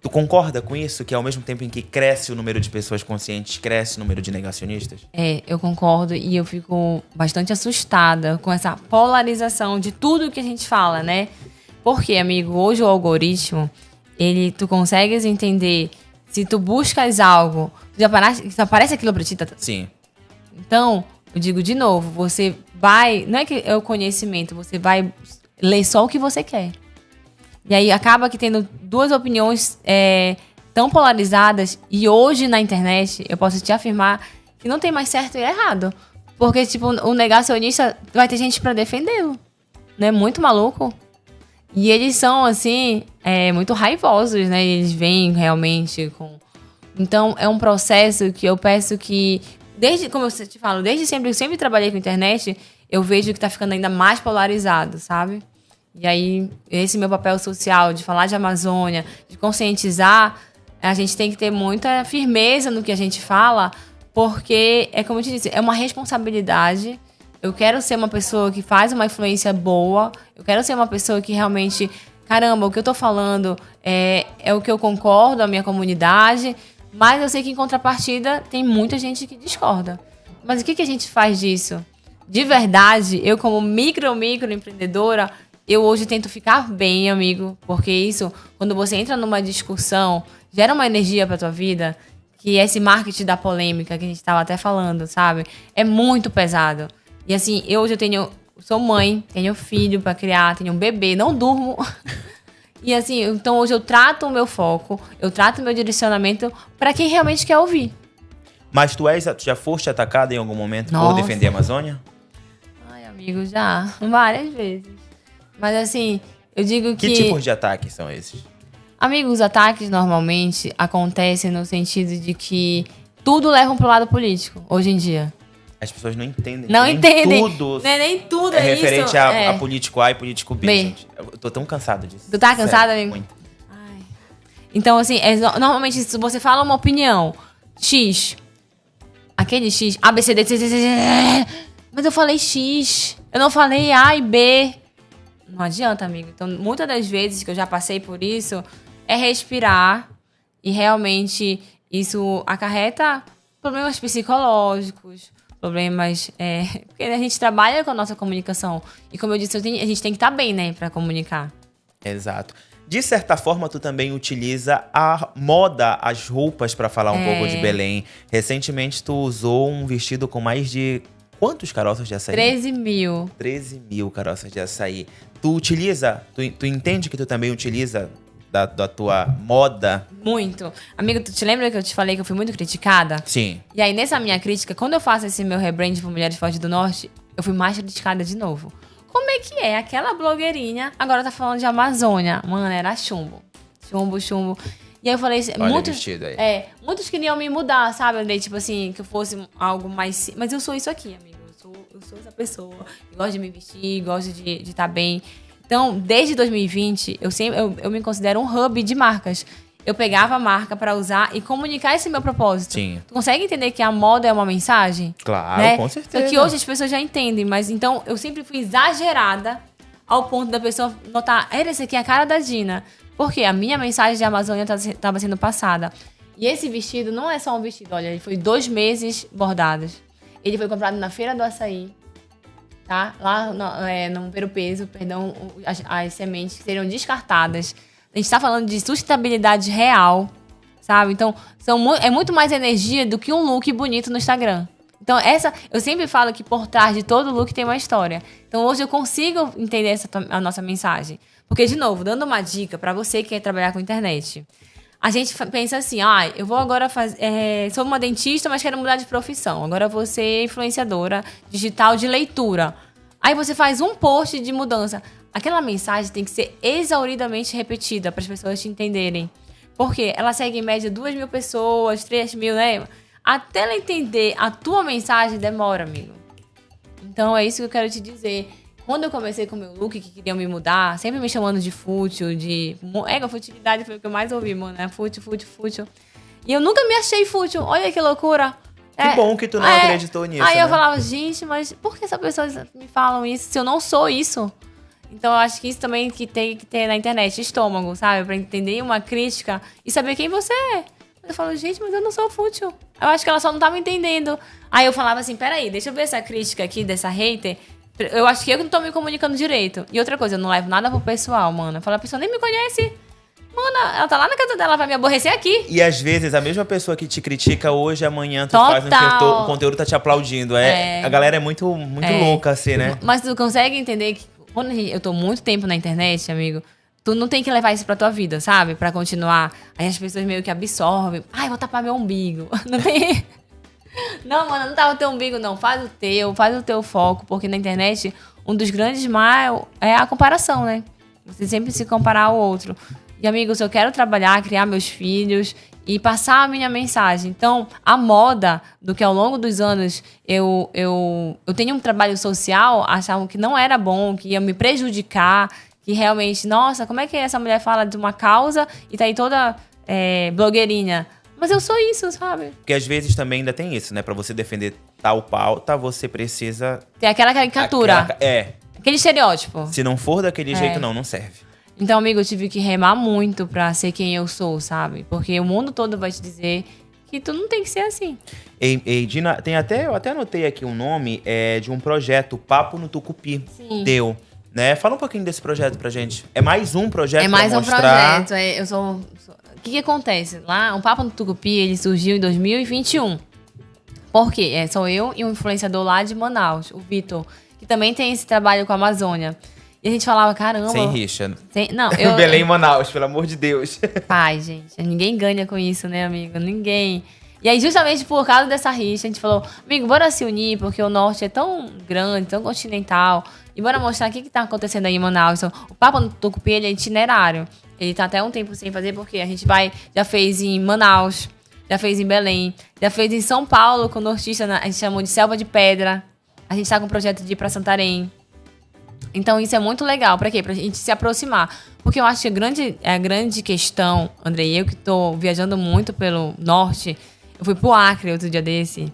Tu concorda com isso? Que ao mesmo tempo em que cresce o número de pessoas conscientes, cresce o número de negacionistas? Eu concordo e eu fico bastante assustada com essa polarização de tudo que a gente fala, né? Porque, amigo, hoje o algoritmo, tu consegues entender, se tu buscas algo, já aparece aquilo pra ti. Sim. Então, eu digo de novo, você vai... Não é que é o conhecimento, você vai ler só o que você quer. E aí acaba que tendo duas opiniões tão polarizadas. E hoje na internet, eu posso te afirmar que não tem mais certo e errado. Porque, tipo, o negacionista vai ter gente pra defendê-lo. Não é muito maluco? E eles são, assim, muito raivosos, né? Eles vêm realmente com... Então, é um processo que eu peço que... Como eu te falo, desde sempre, eu sempre trabalhei com internet, eu vejo que tá ficando ainda mais polarizado, sabe? E aí, esse meu papel social de falar de Amazônia, de conscientizar, a gente tem que ter muita firmeza no que a gente fala, porque, como eu te disse, é uma responsabilidade. Eu quero ser uma pessoa que faz uma influência boa, eu quero ser uma pessoa que realmente, caramba, o que eu tô falando é o que eu concordo, a minha comunidade, mas eu sei que em contrapartida tem muita gente que discorda. Mas o que a gente faz disso? De verdade, eu como micro empreendedora, eu hoje tento ficar bem, amigo, porque isso, quando você entra numa discussão, gera uma energia pra tua vida, que esse marketing da polêmica que a gente tava até falando, sabe? É muito pesado. E assim, hoje eu sou mãe, tenho filho pra criar, tenho um bebê, não durmo. E assim, então hoje eu trato o meu foco, eu trato o meu direcionamento pra quem realmente quer ouvir. Mas tu já foste atacada em algum momento por defender a Amazônia? Ai, amigo, já. Várias vezes. Mas assim, eu digo que... Que tipos de ataques são esses? Amigo, os ataques normalmente acontecem no sentido de que tudo leva pro lado político, hoje em dia. As pessoas não entendem. Não entendem. Tudo Nem tudo é referente isso. a político A e político B, B. gente. Eu tô tão cansado disso. Tu tá cansado, Sério, amigo? muito. Ai. Então, assim, normalmente se você fala uma opinião X, aquele X, A, B, C, D, C, C, C, mas eu falei X, eu não falei A e B. Não adianta, amigo. Então, muitas das vezes que eu já passei por isso, é respirar e realmente isso acarreta problemas psicológicos, problemas... porque a gente trabalha com a nossa comunicação. E como eu disse, a gente tem que estar bem, né, pra comunicar. Exato. De certa forma, tu também utiliza a moda, as roupas pra falar um pouco de Belém. Recentemente, tu usou um vestido com mais de... Quantos caroças de açaí? 13 mil. 13 mil caroças de açaí. Tu utiliza, tu entende que tu também utiliza da tua moda? Muito. Amigo, tu te lembra que eu te falei que eu fui muito criticada? Sim. E aí, nessa minha crítica, quando eu faço esse meu rebrand por Mulheres Fortes do Norte, eu fui mais criticada de novo. Como é que é? Aquela blogueirinha agora tá falando de Amazônia. Mano, era chumbo. Chumbo. E aí eu falei... Olha o vestido aí. Muitos queriam me mudar, sabe? Andei, tipo assim, que eu fosse algo mais... Mas eu sou isso aqui, amigo. Eu sou essa pessoa. Eu gosto de me vestir, gosto de estar bem. Então, desde 2020, eu me considero um hub de marcas. Eu pegava a marca pra usar e comunicar esse meu propósito. Sim. Tu consegue entender que a moda é uma mensagem? Claro, né? com certeza. Só que hoje as pessoas já entendem, mas então eu sempre fui exagerada ao ponto da pessoa notar, essa aqui é a cara da Dina. Porque a minha mensagem de Amazônia estava sendo passada. E esse vestido não é só um vestido, olha, ele foi 2 meses bordados. Ele foi comprado na Feira do Açaí, tá? Lá no Ver o Peso, perdão, as sementes que seriam descartadas. A gente tá falando de sustentabilidade real, sabe? Então, é muito mais energia do que um look bonito no Instagram. Então, eu sempre falo que por trás de todo look tem uma história. Então, hoje eu consigo entender a nossa mensagem. Porque, de novo, dando uma dica pra você que quer trabalhar com internet. A gente pensa assim, eu vou agora fazer... sou uma dentista, mas quero mudar de profissão. Agora eu vou ser influenciadora digital de leitura. Aí você faz um post de mudança. Aquela mensagem tem que ser exauridamente repetida para as pessoas te entenderem. Porque ela segue em média 2.000 pessoas, 3.000, né? Até ela entender a tua mensagem demora, amigo. Então é isso que eu quero te dizer. Quando eu comecei com o meu look, que queriam me mudar, sempre me chamando de fútil, de... futilidade foi o que eu mais ouvi, mano. Fútil. E eu nunca me achei fútil. Olha que loucura. Que bom que tu não acreditou nisso, Aí né? eu falava, gente, mas por que essas pessoas me falam isso se eu não sou isso? Então eu acho que isso também que tem que ter na internet, estômago, sabe? Pra entender uma crítica e saber quem você é. Eu falo, gente, mas eu não sou fútil. Eu acho que ela só não tava entendendo. Aí eu falava assim, peraí, deixa eu ver essa crítica aqui dessa hater. Eu acho que eu que não tô me comunicando direito. E outra coisa, eu não levo nada pro pessoal, mano. Eu falo, a pessoa nem me conhece. Mano, ela tá lá na casa dela, ela vai me aborrecer aqui. E às vezes a mesma pessoa que te critica hoje, amanhã tu faz o conteúdo tá te aplaudindo. A galera é muito louca, assim, né? Mas tu consegue entender que quando eu tô muito tempo na internet, amigo, tu não tem que levar isso pra tua vida, sabe? Pra continuar. Aí as pessoas meio que absorvem. Ai, vou tapar meu umbigo. Não tem... Não, mano, não tapa o teu umbigo, não. Faz o teu foco. Porque na internet, um dos grandes mal é a comparação, né? Você sempre se comparar ao outro. E, amigos, eu quero trabalhar, criar meus filhos e passar a minha mensagem. Então, a moda do que ao longo dos anos eu tenho um trabalho social, achavam que não era bom, que ia me prejudicar, que realmente, nossa, como é que essa mulher fala de uma causa e tá aí toda blogueirinha? Mas eu sou isso, sabe? Porque às vezes também ainda tem isso, né? Pra você defender tal pauta, você precisa... Tem aquela caricatura. Aquele estereótipo. Se não for daquele jeito, não serve. Então, amigo, eu tive que remar muito pra ser quem eu sou, sabe? Porque o mundo todo vai te dizer que tu não tem que ser assim. Ei, Dina, eu até anotei aqui um nome de um projeto, Papo no Tucupi. Sim. Teu, né? Fala um pouquinho desse projeto pra gente. É mais um projeto pra mostrar? É mais um projeto. Eu sou... O que acontece? Lá, o Papo no Tucupi, ele surgiu em 2021. Por quê? Sou eu e um influenciador lá de Manaus, o Vitor, que também tem esse trabalho com a Amazônia. E a gente falava, caramba... Sem rixa. Não, Belém e Manaus, pelo amor de Deus. Pai, gente, ninguém ganha com isso, né, amigo? Ninguém. E aí, justamente por causa dessa rixa, a gente falou, amigo, bora se unir, porque o norte é tão grande, tão continental, e bora mostrar o que tá acontecendo aí em Manaus. Então, o Papo no Tucupi, ele é itinerário. Ele tá até um tempo sem fazer, porque a gente já fez em Manaus, já fez em Belém, já fez em São Paulo, com o nortista, a gente chamou de Selva de Pedra. A gente tá com um projeto de ir pra Santarém. Então, isso é muito legal. Pra quê? Pra gente se aproximar. Porque eu acho que a grande questão, Andrei, eu que tô viajando muito pelo norte, eu fui pro Acre outro dia desse,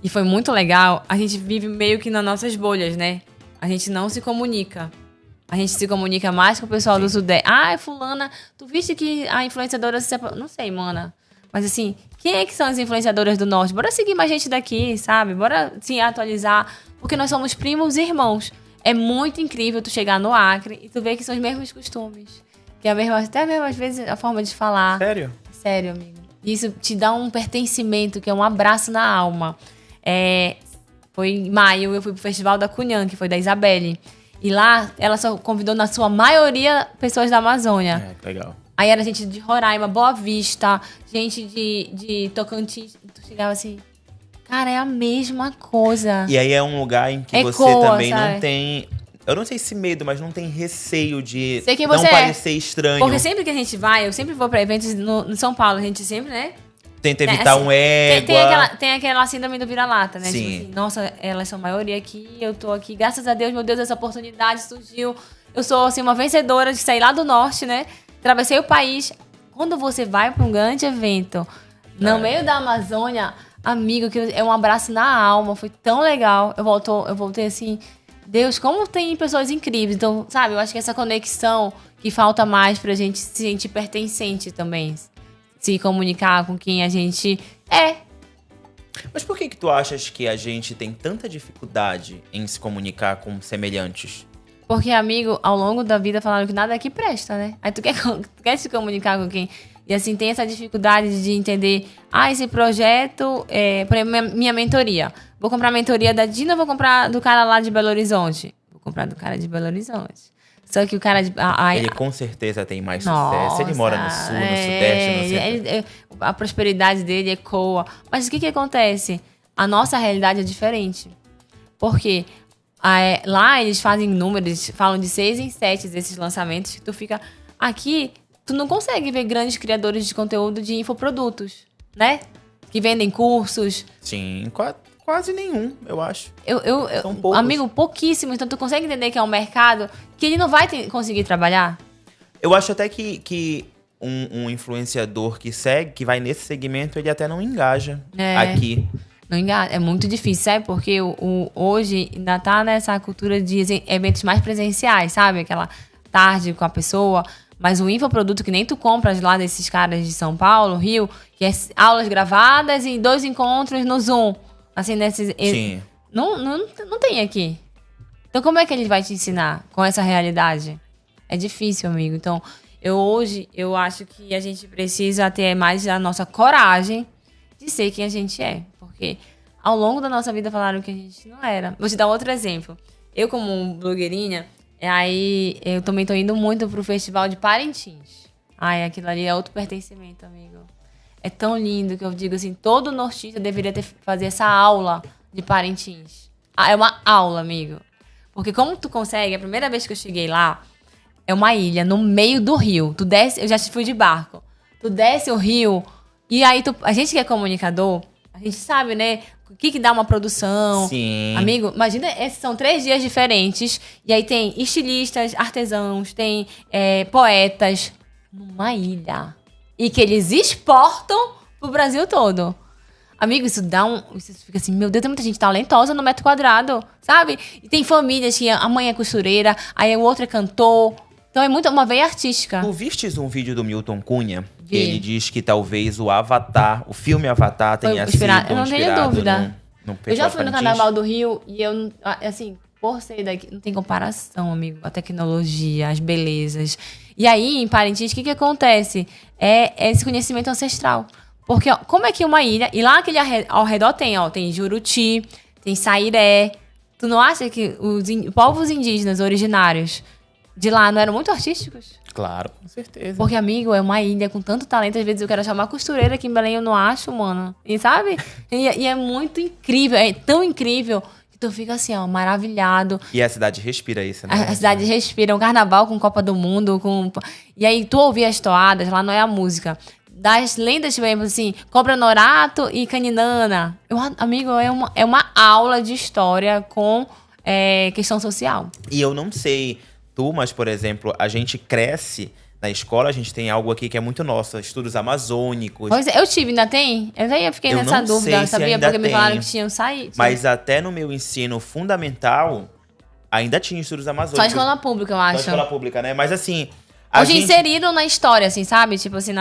e foi muito legal. A gente vive meio que nas nossas bolhas, né? A gente não se comunica. A gente se comunica mais com o pessoal do Sudeste. Ah, fulana, tu viste que a influenciadora se separou? Não sei, mana. Mas assim, quem é que são as influenciadoras do Norte? Bora seguir mais gente daqui, sabe? Bora se atualizar. Porque nós somos primos e irmãos. É muito incrível tu chegar no Acre e tu ver que são os mesmos costumes. Que é até mesmo, às vezes, a forma de falar. Sério? Sério, amigo. Isso te dá um pertencimento, que é um abraço na alma. Foi em maio, eu fui pro Festival da Cunhã, que foi da Isabelle. E lá, ela só convidou, na sua maioria, pessoas da Amazônia. Legal. Aí era gente de Roraima, Boa Vista, gente de Tocantins. Tu chegava assim, cara, é a mesma coisa. E aí é um lugar em que você também não tem... Eu não sei se medo, mas não tem receio de não parecer estranho. Porque sempre que a gente vai, eu sempre vou pra eventos no São Paulo, a gente sempre, né? Tenta evitar um égua. Tem aquela síndrome do vira-lata, né? Sim. Tipo assim, nossa, elas são a maioria aqui, eu tô aqui. Graças a Deus, meu Deus, essa oportunidade surgiu. Eu sou, assim, uma vencedora de sair lá do norte, né? Atravessei o país. Quando você vai pra um grande evento no meio da Amazônia, amigo, que é um abraço na alma, foi tão legal. Eu voltei assim, Deus, como tem pessoas incríveis. Então, sabe, eu acho que essa conexão que falta mais pra gente se sentir pertencente também. Se comunicar com quem a gente é. Mas por que tu achas que a gente tem tanta dificuldade em se comunicar com semelhantes? Porque, amigo, ao longo da vida falaram que nada aqui presta, né? Aí tu quer se comunicar com quem... E assim, tem essa dificuldade de entender... Ah, esse projeto... por exemplo, minha mentoria. Vou comprar a mentoria da Dina ou vou comprar do cara lá de Belo Horizonte? Vou comprar do cara de Belo Horizonte. Só que o cara... ele com certeza tem mais sucesso. Ele mora no sul, no sudeste, no centro. A prosperidade dele ecoa. Mas o que acontece? A nossa realidade é diferente. Porque lá eles fazem números, falam de 6 em 7 desses lançamentos, que tu fica... Aqui, tu não consegue ver grandes criadores de conteúdo de infoprodutos, né? Que vendem cursos. Sim, quase nenhum, eu acho. São poucos. Amigo, pouquíssimo. Então, tu consegue entender que é um mercado que ele não vai conseguir trabalhar? Eu acho até que um influenciador que vai nesse segmento, ele até não engaja aqui. Não engaja. É muito difícil, sabe? Porque hoje ainda tá nessa cultura de eventos mais presenciais, sabe? Aquela tarde com a pessoa. Mas o infoproduto que nem tu compras lá desses caras de São Paulo, Rio, que é aulas gravadas e 2 encontros no Zoom. Assim, nesses... Sim. Não tem aqui. Então, como é que ele vai te ensinar com essa realidade? É difícil, amigo. Então, Hoje, eu acho que a gente precisa ter mais a nossa coragem de ser quem a gente é. Porque ao longo da nossa vida falaram que a gente não era. Vou te dar outro exemplo. Eu, como blogueirinha, aí eu também tô indo muito pro Festival de Parintins. Ai, aquilo ali é outro pertencimento, amigo. É tão lindo que eu digo assim, todo nortista deveria fazer essa aula de Parintins. É uma aula, amigo. Porque como tu consegue, a primeira vez que eu cheguei lá, é uma ilha no meio do rio. Tu desce, eu já fui de barco. Tu desce o rio e aí a gente que é comunicador, a gente sabe, né, o que dá uma produção. Sim. Amigo, imagina, esses são 3 dias diferentes e aí tem estilistas, artesãos, tem poetas numa ilha. E que eles exportam pro Brasil todo. Amigo, isso dá Você fica assim, meu Deus, tem muita gente talentosa no metro quadrado, sabe? E tem famílias que a mãe é costureira, aí o outro é cantor. Então é muito uma veia artística. Tu vistes um vídeo do Milton Cunha? Vi. Que ele diz que talvez o Avatar, o filme Avatar, tenha sido inspirado. Eu não tenho dúvida. No Eu já Festival fui de no Parintins. Carnaval do Rio e eu, assim, por ser daqui, não tem comparação, amigo. A tecnologia, as belezas. E aí, em Parintins, o que acontece? É esse conhecimento ancestral. Porque, ó, como é que uma ilha... E lá aquele ao redor tem Juruti, tem Sairé. Tu não acha que os povos indígenas originários de lá não eram muito artísticos? Claro, com certeza. Porque, amigo, é uma ilha com tanto talento. Às vezes eu quero achar uma costureira aqui em Belém, eu não acho, mano. E sabe? E é muito incrível. É tão incrível que tu fica assim, ó, maravilhado. E a cidade respira isso, né? A cidade respira. Um carnaval com Copa do Mundo. E aí tu ouvir as toadas, lá não é a música. Das lendas, tipo assim, Cobra Norato e Caninana. Amigo, é uma aula de história com questão social. E eu não sei tu, mas, por exemplo, a gente cresce na escola, a gente tem algo aqui que é muito nosso, estudos amazônicos. Pois é, eu tive, ainda tem? Eu fiquei Eu nessa não dúvida, sei se sabia? ainda Porque me falaram tem. que tinham saído. Mas até no meu ensino fundamental, ainda tinha estudos amazônicos. Só escola pública, eu Só acho. escola pública, né? Mas assim... Hoje inseriram na história, assim, sabe? Tipo assim,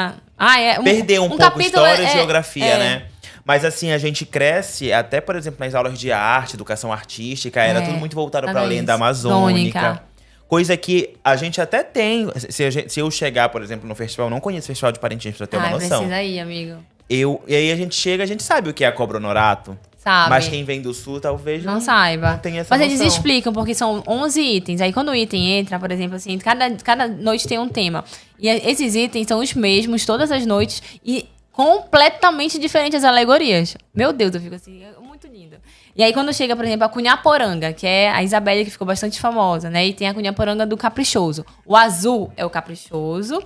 Perdeu um pouco capítulo história e geografia, né? Mas assim, a gente cresce, até, por exemplo, nas aulas de arte, educação artística, era tudo muito voltado para a lenda amazônica. Coisa que a gente até tem. Se eu chegar, por exemplo, no festival, eu não conheço o Festival de Parintins pra ter uma noção. Precisa ir, amigo. E aí a gente chega, a gente sabe o que é a Cobra Norato. Sabe. Mas quem vem do sul talvez não saiba. Não tenha essa Mas noção. eles explicam, porque são 11 itens. Aí quando o item entra, por exemplo, assim, cada noite tem um tema. E esses itens são os mesmos todas as noites e completamente diferentes as alegorias. Meu Deus, eu fico assim, é muito lindo. E aí quando chega, por exemplo, a Cunhaporanga, que é a Isabelle que ficou bastante famosa, né? E tem a Cunhaporanga do Caprichoso. O azul é o Caprichoso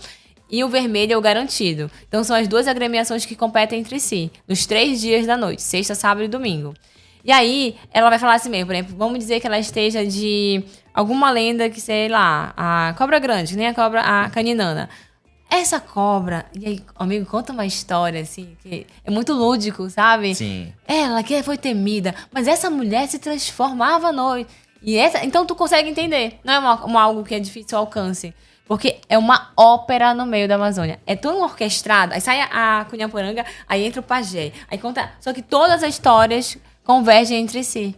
e o vermelho é o Garantido. Então são as duas agremiações que competem entre si, nos 3 dias da noite, sexta, sábado e domingo. E aí, ela vai falar assim mesmo, por exemplo, vamos dizer que ela esteja de alguma lenda que, sei lá, a cobra grande, nem a caninana. Essa cobra, e aí, amigo, conta uma história, assim, que é muito lúdico, sabe? Sim. Ela que foi temida, mas essa mulher se transformava à noite. Então tu consegue entender, não é algo que é difícil ao alcance. Porque é uma ópera no meio da Amazônia. É tão orquestrado. Aí sai a Cunhaporanga, aí entra o pajé. Aí conta. Só que todas as histórias convergem entre si.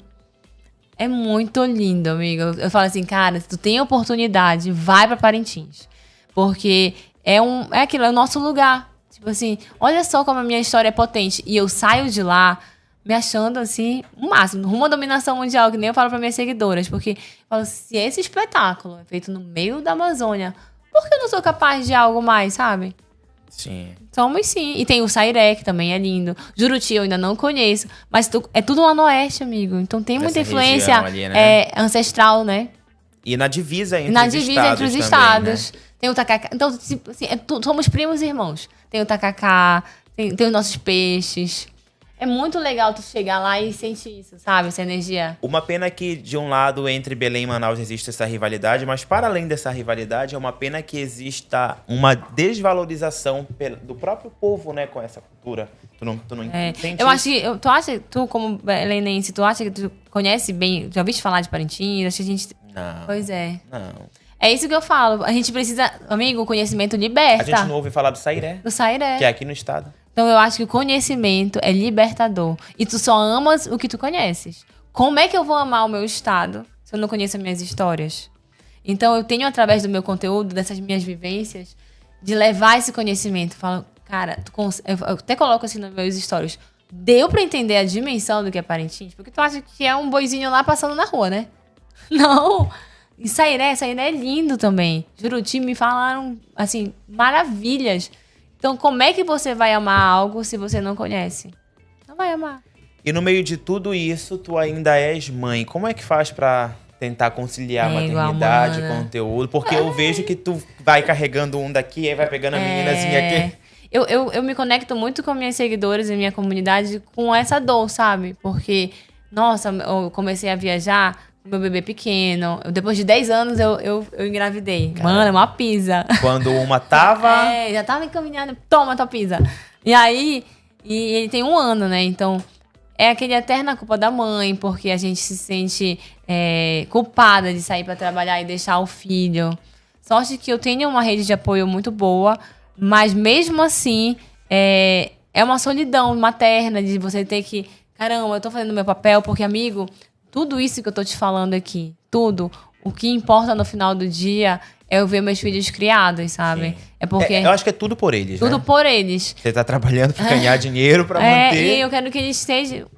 É muito lindo, amigo. Eu falo assim, cara, se tu tem oportunidade, vai pra Parintins. Porque é aquilo, é o nosso lugar. Tipo assim, olha só como a minha história é potente. E eu saio de lá me achando assim, o máximo, rumo à dominação mundial, que nem eu falo para minhas seguidoras, porque eu falo, se esse espetáculo é feito no meio da Amazônia, por que eu não sou capaz de algo mais, sabe? Sim. Somos sim. E tem o Sairé, que também é lindo. Juruti eu ainda não conheço, mas é tudo lá no oeste, amigo. Então tem muita influência ali, né? Ancestral, né? E na divisa entre os estados estados. Também, né? Tem o tacacá. Então, tipo assim, somos primos e irmãos. Tem o tacacá, tem os nossos peixes. É muito legal tu chegar lá e sentir isso, sabe? Essa energia. Uma pena que, de um lado, entre Belém e Manaus existe essa rivalidade, mas para além dessa rivalidade, é uma pena que exista uma desvalorização do próprio povo, né, com essa cultura. Tu não entende? Eu acho que, tu como belenense, tu acha que tu conhece bem, já ouviste falar de Parintins? Acho que a gente... Não. Pois é. Não. É isso que eu falo. A gente precisa, amigo, o conhecimento liberta. A gente não ouve falar do Sairé, Do Sairé. que é aqui no estado. Então eu acho que o conhecimento é libertador. E tu só amas o que tu conheces. Como é que eu vou amar o meu estado se eu não conheço as minhas histórias? Então eu tenho, através do meu conteúdo, dessas minhas vivências, de levar esse conhecimento. Falo, cara, eu até coloco assim nos meus stories. Deu pra entender a dimensão do que é Parintins? Porque tu acha que é um boizinho lá passando na rua, né? Não! E Sairé é lindo também. Juruti me falaram, assim, maravilhas. Então, como é que você vai amar algo se você não conhece? Não vai amar. E no meio de tudo isso, tu ainda és mãe. Como é que faz pra tentar conciliar a maternidade, conteúdo? Porque eu vejo que tu vai carregando um daqui, aí vai pegando a meninazinha aqui. Eu me conecto muito com minhas seguidoras e minha comunidade com essa dor, sabe? Porque, nossa, eu comecei a viajar com meu bebê pequeno. Depois de 10 anos, eu engravidei. Caramba. Mano, é uma pizza. Quando uma tava... já tava encaminhada. Toma tua pizza. E aí, ele tem 1 ano, né? Então, é aquele eterna culpa da mãe, porque a gente se sente culpada de sair pra trabalhar e deixar o filho. Sorte que eu tenho uma rede de apoio muito boa, mas mesmo assim, é uma solidão materna de você ter que... Caramba, eu tô fazendo meu papel porque, amigo, tudo isso que eu tô te falando aqui, tudo, o que importa no final do dia é eu ver meus filhos criados, sabe? Sim. É porque... eu acho que é tudo por eles, tudo né? por eles. Você tá trabalhando pra ganhar dinheiro, pra manter... E eu quero que eles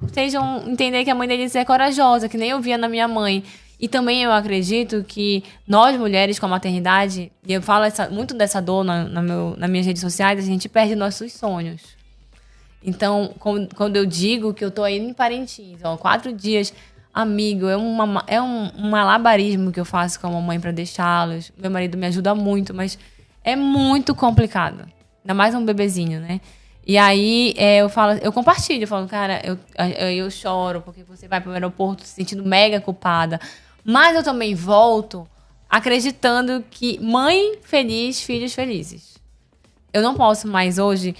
estejam entender que a mãe deles é corajosa, que nem eu via na minha mãe. E também eu acredito que nós, mulheres com a maternidade, e eu falo muito dessa dor nas minhas redes sociais, a gente perde nossos sonhos. Então, quando eu digo que eu tô aí em Parintins, 4 dias, amigo, é um malabarismo que eu faço com a mamãe pra deixá-los. Meu marido me ajuda muito, mas é muito complicado. Ainda mais um bebezinho, né? E aí eu compartilho, eu falo, cara, eu choro porque você vai pro aeroporto se sentindo mega culpada. Mas eu também volto acreditando que mãe feliz, filhos felizes. Eu não posso mais hoje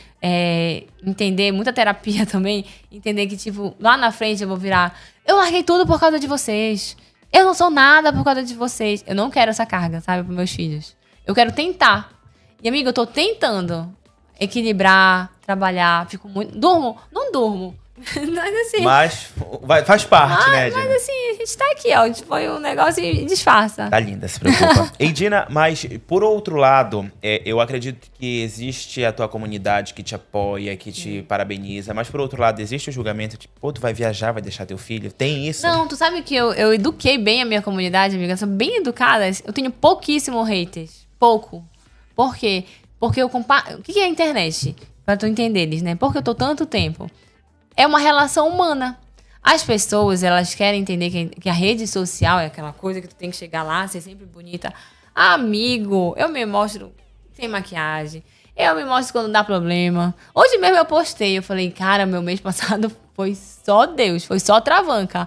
entender, muita terapia também, entender que, tipo, lá na frente eu vou virar, eu larguei tudo por causa de vocês. Eu não sou nada por causa de vocês. Eu não quero essa carga, sabe, pros meus filhos. Eu quero tentar. E, amiga, eu tô tentando equilibrar, trabalhar, fico muito... Não durmo. Mas assim... Mas faz parte, né, Edina? Mas assim, a gente tá aqui, ó. A gente põe um negócio e disfarça. Tá linda, se preocupa. Edina, mas por outro lado, eu acredito que existe a tua comunidade que te apoia, que te parabeniza. Mas por outro lado, existe o julgamento de, pô, tu vai viajar, vai deixar teu filho? Tem isso? Não, tu sabe que eu eduquei bem a minha comunidade, amiga. São bem educadas. Eu tenho pouquíssimo haters. Pouco. Por quê? Porque eu comparo... O que é a internet? Pra tu entenderes, né? Porque eu tô tanto tempo... É uma relação humana. As pessoas, elas querem entender que a rede social é aquela coisa que tu tem que chegar lá, ser sempre bonita. Amigo, eu me mostro sem maquiagem. Eu me mostro quando dá problema. Hoje mesmo eu postei, eu falei, cara, meu mês passado foi só Deus, foi só travanca.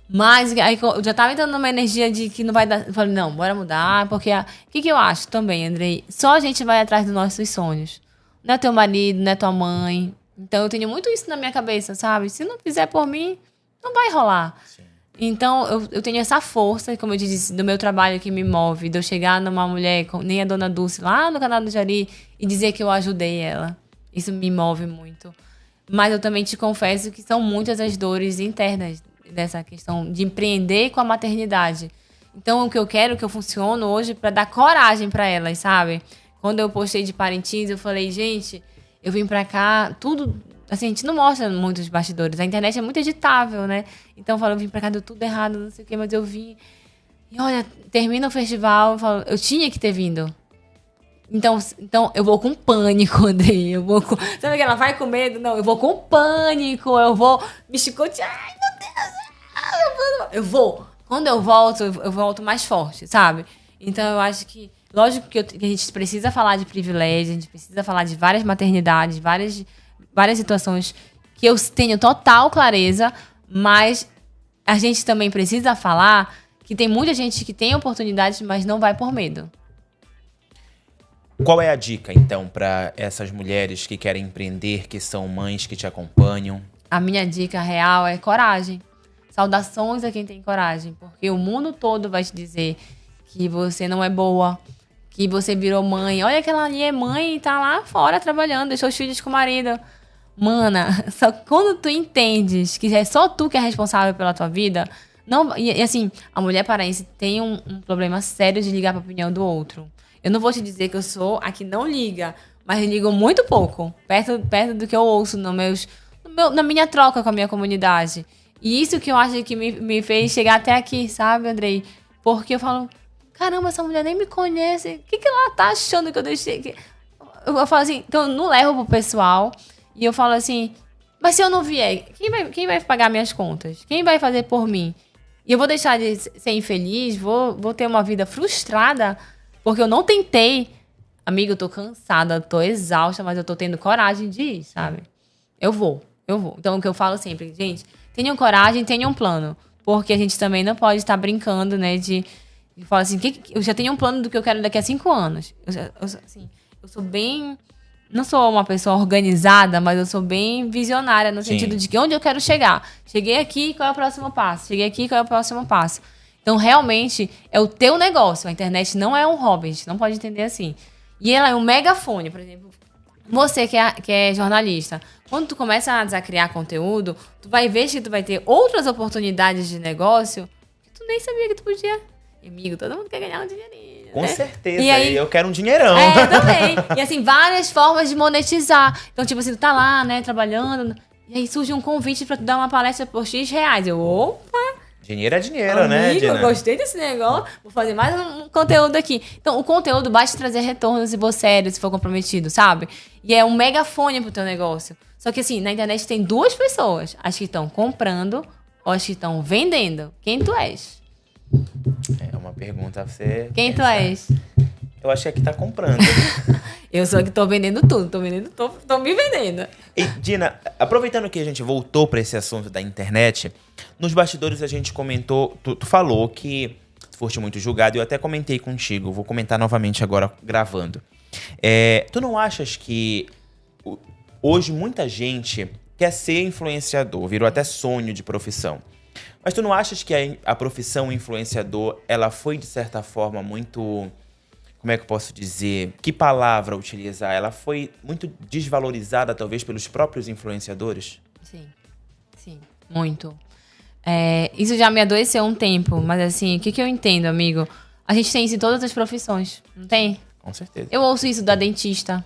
Mas aí eu já tava entrando numa energia de que não vai dar. Eu falei, não, bora mudar, porque... O que eu acho também, Andrei? Só a gente vai atrás dos nossos sonhos. Não é teu marido, não é tua mãe... Então, eu tenho muito isso na minha cabeça, sabe? Se não fizer por mim, não vai rolar. Sim. Então, eu tenho essa força, como eu te disse, do meu trabalho que me move. De eu chegar numa mulher, nem a Dona Dulce, lá no canal do Jari, e dizer que eu ajudei ela. Isso me move muito. Mas eu também te confesso que são muitas as dores internas dessa questão de empreender com a maternidade. Então, o que eu quero, que eu funciono hoje, para dar coragem para elas, sabe? Quando eu postei de Parintins, eu falei, gente... Eu vim pra cá, tudo... Assim, a gente não mostra muitos bastidores. A internet é muito editável, né? Então, eu falo, eu vim pra cá, deu tudo errado, não sei o quê. Mas eu vim... E olha, termina o festival, eu falo, eu tinha que ter vindo. Então eu vou com pânico, Andrei. Eu vou com... Sabe que ela vai com medo? Não, eu vou com pânico. Eu vou me chicotear. Ai, meu Deus! Eu vou. Quando eu volto mais forte, sabe? Então, eu acho que... Lógico que a gente precisa falar de privilégio, a gente precisa falar de várias maternidades, várias situações que eu tenho total clareza, mas a gente também precisa falar que tem muita gente que tem oportunidades, mas não vai por medo. Qual é a dica, então, para essas mulheres que querem empreender, que são mães, que te acompanham? A minha dica real é coragem. Saudações a quem tem coragem, porque o mundo todo vai te dizer que você não é boa, que você virou mãe. Olha, aquela ali é mãe e tá lá fora trabalhando, deixou os filhos com o marido. Mana, só quando tu entendes que é só tu que é responsável pela tua vida... Não, e assim, a mulher paraense tem um problema sério de ligar pra opinião do outro. Eu não vou te dizer que eu sou a que não liga, mas ligo muito pouco, perto do que eu ouço na minha troca com a minha comunidade. E isso que eu acho que me fez chegar até aqui, sabe, Andrei? Porque eu falo, caramba, essa mulher nem me conhece. O que ela tá achando que eu deixei? Eu falo assim, então eu não levo pro pessoal. E eu falo assim, mas se eu não vier, quem vai pagar minhas contas? Quem vai fazer por mim? E eu vou deixar de ser infeliz, vou ter uma vida frustrada, porque eu não tentei. Amiga, eu tô cansada, tô exausta, mas eu tô tendo coragem de ir, sabe? Eu vou. Então, o que eu falo sempre, gente, tenham coragem, tenham um plano. Porque a gente também não pode estar brincando, né, de falar assim, eu já tenho um plano do que eu quero daqui a 5 anos. Eu sou bem... Não sou uma pessoa organizada, mas eu sou bem visionária, no sentido de que onde eu quero chegar. Cheguei aqui, qual é o próximo passo? Cheguei aqui, qual é o próximo passo? Então, realmente, é o teu negócio. A internet não é um hobby, a gente não pode entender assim. E ela é um megafone, por exemplo. Você que é jornalista, quando tu começa a criar conteúdo, tu vai ver que tu vai ter outras oportunidades de negócio que tu nem sabia que tu podia. Amigo, todo mundo quer ganhar um dinheirinho, Com né? certeza, e aí, eu quero um dinheirão. Eu também. E assim, várias formas de monetizar. Então, tipo assim, tu tá lá, né, trabalhando, e aí surge um convite pra tu dar uma palestra por X reais. Opa! Dinheiro é dinheiro, né, Dina? Eu gostei desse negócio, vou fazer mais um conteúdo aqui. Então, o conteúdo vai te trazer retorno se for sério, se for comprometido, sabe? E é um megafone pro teu negócio. Só que assim, na internet tem 2 pessoas. As que estão comprando ou as que estão vendendo. Quem tu és? É uma pergunta pra você Quem pensar. tu és? Eu acho que é que tá comprando. Eu sou a que tô vendendo tudo. Tô me vendendo. E, Dina, aproveitando que a gente voltou pra esse assunto da internet, nos bastidores a gente comentou, tu falou que tu foste muito julgado, e eu até comentei contigo, vou comentar novamente agora gravando. Tu não achas que hoje muita gente quer ser influenciador, virou até sonho de profissão, mas tu não achas que a profissão influenciador, ela foi de certa forma muito... Como é que eu posso dizer? Que palavra utilizar? Ela foi muito desvalorizada, talvez, pelos próprios influenciadores? Sim, muito. Isso já me adoeceu um tempo, mas assim, o que eu entendo, amigo? A gente tem isso em todas as profissões, não tem? Com certeza. Eu ouço isso da dentista,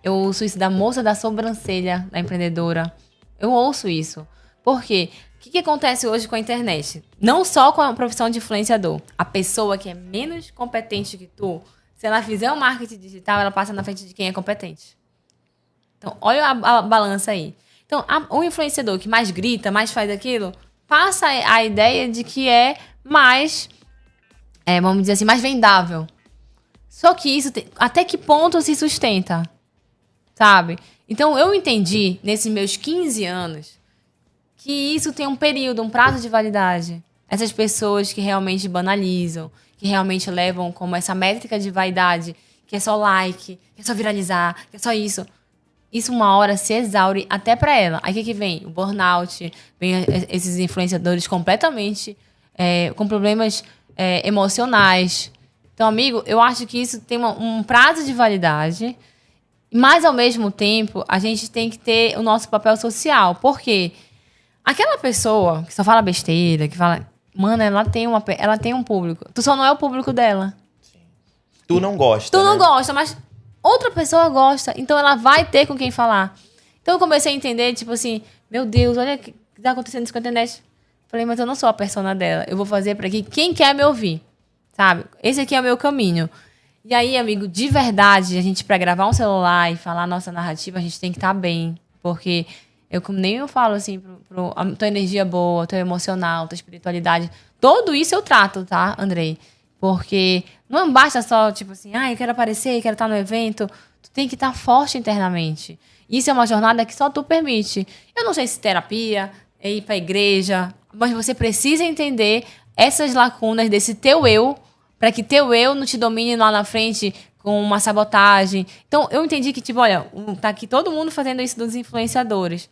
eu ouço isso da moça da sobrancelha, da empreendedora. Eu ouço isso. Por quê? O que acontece hoje com a internet? Não só com a profissão de influenciador. A pessoa que é menos competente que tu, se ela fizer um marketing digital, ela passa na frente de quem é competente. Então, olha a balança aí. Então, o influenciador que mais grita, mais faz aquilo, passa a ideia de que é mais, vamos dizer assim, mais vendável. Só que isso, até que ponto se sustenta? Sabe? Então, eu entendi, nesses meus 15 anos, que isso tem um período, um prazo de validade. Essas pessoas que realmente banalizam, que realmente levam como essa métrica de vaidade, que é só like, que é só viralizar, que é só isso. Isso uma hora se exaure até pra ela. Aí o que vem? O burnout, vem esses influenciadores completamente com problemas emocionais. Então, amigo, eu acho que isso tem um prazo de validade, mas ao mesmo tempo a gente tem que ter o nosso papel social. Por quê? Aquela pessoa que só fala besteira, que fala... Mano, ela tem um público. Tu só não é o público dela. Sim. Tu não gosta, Tu não né? gosta, mas outra pessoa gosta. Então ela vai ter com quem falar. Então eu comecei a entender, tipo assim... Meu Deus, olha o que tá acontecendo isso com a internet. Falei, mas eu não sou a persona dela. Eu vou fazer pra aqui quem quer me ouvir. Sabe? Esse aqui é o meu caminho. E aí, amigo, de verdade, a gente pra gravar um celular e falar a nossa narrativa, a gente tem que estar bem. Porque... eu falo assim, a tua energia boa, teu emocional, tua espiritualidade. Tudo isso eu trato, tá, Andrei? Porque não basta só, tipo assim, eu quero aparecer, quero estar no evento. Tu tem que estar forte internamente. Isso é uma jornada que só tu permite. Eu não sei se terapia, ir pra igreja, mas você precisa entender essas lacunas desse teu eu, para que teu eu não te domine lá na frente com uma sabotagem. Então, eu entendi que, tipo, olha, tá aqui todo mundo fazendo isso dos influenciadores.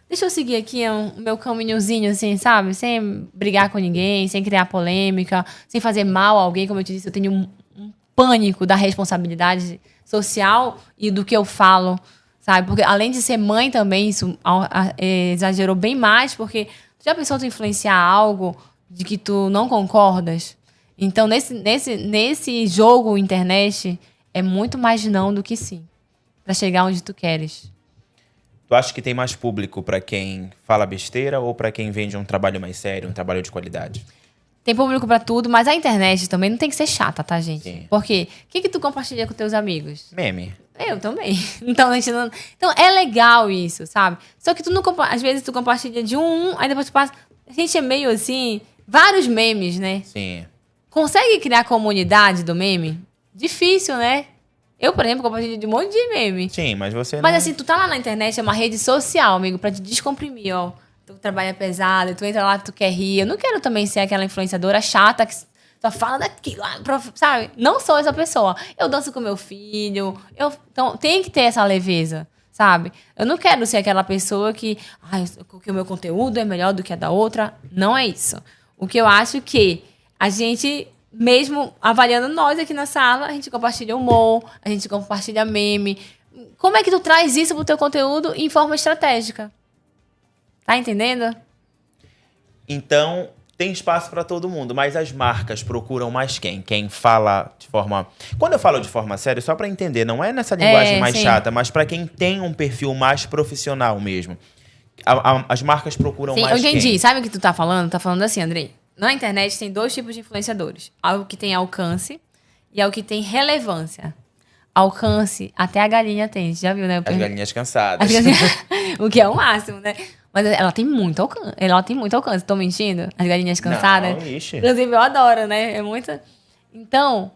Deixa eu seguir aqui o meu caminhozinho, assim, sabe? Sem brigar com ninguém, sem criar polêmica, sem fazer mal a alguém. Como eu te disse, eu tenho um pânico da responsabilidade social e do que eu falo, sabe? Porque, além de ser mãe também, isso exagerou bem mais, porque já pensou tu influenciar algo de que tu não concordas? Então, nesse jogo internet, é muito mais não do que sim. Pra chegar onde tu queres. Tu acha que tem mais público pra quem fala besteira ou pra quem vende um trabalho mais sério, um trabalho de qualidade? Tem público pra tudo, mas a internet também não tem que ser chata, tá, gente? Sim. Porque o que tu compartilha com teus amigos? Meme. Eu também. Então, a gente não... Então, é legal isso, sabe? Só que tu não às vezes tu compartilha de aí depois tu passa... A gente é meio assim... Vários memes, né? Sim. Consegue criar comunidade do meme? Difícil, né? Eu, por exemplo, compartilho de um monte de meme. Sim, mas você Mas não... assim, tu tá lá na internet, é uma rede social, amigo, pra te descomprimir, ó. Tu trabalha pesado, tu entra lá, tu quer rir. Eu não quero também ser aquela influenciadora chata que só fala daquilo, sabe? Não sou essa pessoa. Eu danço com meu filho. Então, tem que ter essa leveza, sabe? Eu não quero ser aquela pessoa que o meu conteúdo é melhor do que a da outra. Não é isso. O que eu acho que a gente, mesmo avaliando nós aqui na sala, a gente compartilha humor, a gente compartilha meme. Como é que tu traz isso pro teu conteúdo em forma estratégica? Tá entendendo? Então, tem espaço pra todo mundo, mas as marcas procuram mais quem? Quem fala de forma... Quando eu falo de forma séria, só pra entender, não é nessa linguagem mais sim. chata, mas pra quem tem um perfil mais profissional mesmo. As marcas procuram Sim, mais eu entendi. quem? Sabe o que tu tá falando? Tá falando assim, Andrei. Na internet tem 2 tipos de influenciadores. Algo que tem alcance e algo que tem relevância. Alcance, até a galinha tem. Você já viu, né? As galinhas cansadas. O que é o máximo, né? Mas ela tem muito alcance. Ela tem muito alcance. Tô mentindo? As galinhas cansadas. Não, ixi. Inclusive, eu adoro, né? É muita... Então,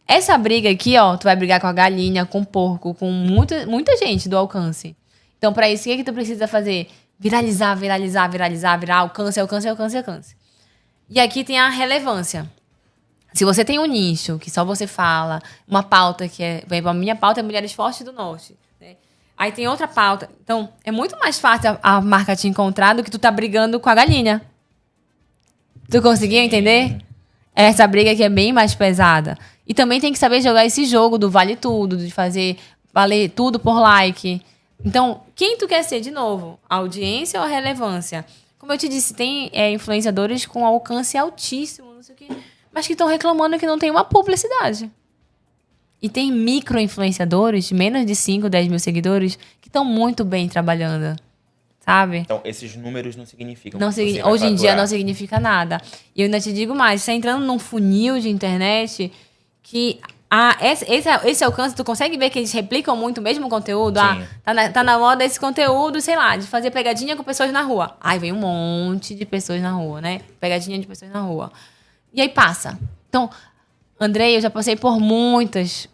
essa briga aqui, ó, tu vai brigar com a galinha, com o porco, com muita gente do alcance. Então, pra isso, o que tu precisa fazer? Viralizar, virar alcance. E aqui tem a relevância. Se você tem um nicho que só você fala, uma pauta que é... A minha pauta é Mulheres Fortes do Norte, né? Aí tem outra pauta. Então, é muito mais fácil a marca te encontrar do que tu tá brigando com a galinha. Tu conseguiu entender? Essa briga aqui é bem mais pesada. E também tem que saber jogar esse jogo do vale tudo, de fazer valer tudo por like. Então, quem tu quer ser, de novo? A audiência ou a relevância? Como eu te disse, tem influenciadores com alcance altíssimo, não sei o quê, mas que estão reclamando que não tem uma publicidade. E tem micro-influenciadores, de menos de 5, 10 mil seguidores, que estão muito bem trabalhando, sabe? Então, esses números não significam Não que você vai hoje em dia faturar. não significa nada. E eu ainda te digo mais, você tá entrando num funil de internet que esse alcance, tu consegue ver que eles replicam muito o mesmo conteúdo? Sim. Tá na moda esse conteúdo, sei lá, de fazer pegadinha com pessoas na rua. Aí vem um monte de pessoas na rua, né? Pegadinha de pessoas na rua. E aí passa. Então, Andrei, eu já passei por muitas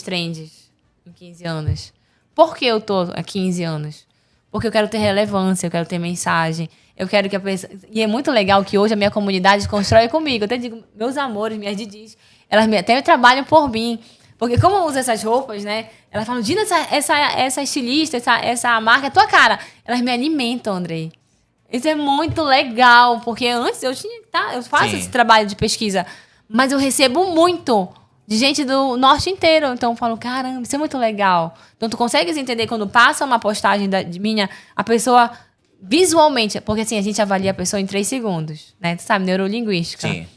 trends em 15 anos. Por que eu tô há 15 anos? Porque eu quero ter relevância, eu quero ter mensagem, eu quero que a pessoa... E é muito legal que hoje a minha comunidade constrói comigo. Eu até digo, meus amores, minhas didis, elas até trabalham por mim. Porque como eu uso essas roupas, né? Elas falam, Dina, essa estilista, essa marca é tua cara. Elas me alimentam, Andrei. Isso é muito legal, porque antes eu faço Sim. esse trabalho de pesquisa, mas eu recebo muito de gente do norte inteiro. Então eu falo, caramba, isso é muito legal. Então tu consegues entender quando passa uma postagem de minha, a pessoa visualmente, porque assim, a gente avalia a pessoa em 3 segundos, né? Tu sabe, neurolinguística. Sim.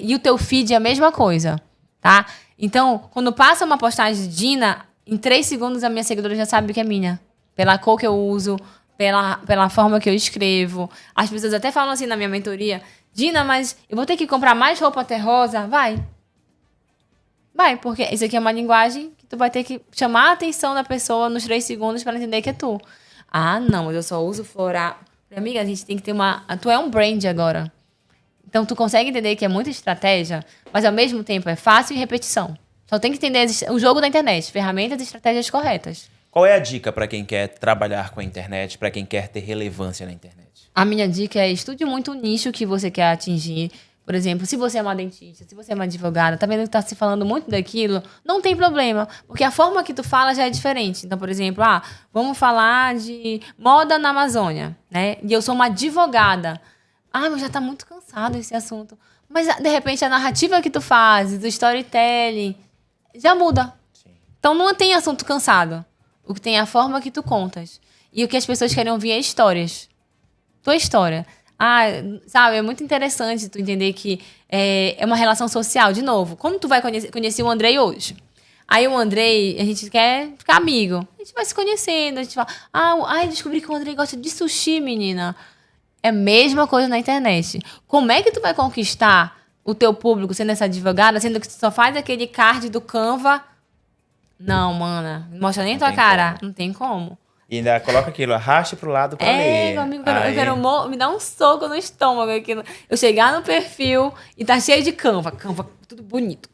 E o teu feed é a mesma coisa, tá? Então, quando passa uma postagem de Dina, em 3 segundos a minha seguidora já sabe que é minha. Pela cor que eu uso, pela forma que eu escrevo. As pessoas até falam assim na minha mentoria, Dina, mas eu vou ter que comprar mais roupa terrosa? Vai, porque isso aqui é uma linguagem que tu vai ter que chamar a atenção da pessoa nos 3 segundos para entender que é tu. Ah, não, mas eu só uso floral. Amiga, a gente tem que ter tu é um brand agora. Então, tu consegue entender que é muita estratégia, mas ao mesmo tempo é fácil e repetição. Só tem que entender o jogo da internet, ferramentas e estratégias corretas. Qual é a dica para quem quer trabalhar com a internet, para quem quer ter relevância na internet? A minha dica é estude muito o nicho que você quer atingir. Por exemplo, se você é uma dentista, se você é uma advogada, tá vendo que tá se falando muito daquilo, não tem problema, porque a forma que tu fala já é diferente. Então, por exemplo, vamos falar de moda na Amazônia, né? E eu sou uma advogada. Mas já tá muito cansado esse assunto. Mas, de repente, a narrativa que tu fazes, o storytelling, já muda. Sim. Então, não tem assunto cansado. O que tem é a forma que tu contas. E o que as pessoas querem ouvir é histórias. Tua história. Sabe, é muito interessante tu entender que é uma relação social. De novo, quando tu vai conhecer o Andrei hoje, Aí o Andrei, a gente quer ficar amigo. A gente vai se conhecendo, a gente fala, descobri que o Andrei gosta de sushi, menina. É a mesma coisa na internet. Como é que tu vai conquistar o teu público sendo essa advogada, sendo que tu só faz aquele card do Canva? Não, mana, não mostra nem tua cara. Não tem como. E ainda coloca aquilo, arraste pro lado pra ler. Meu amigo, eu quero me dar um soco no estômago. Eu chegar no perfil e tá cheio de Canva, tudo bonito.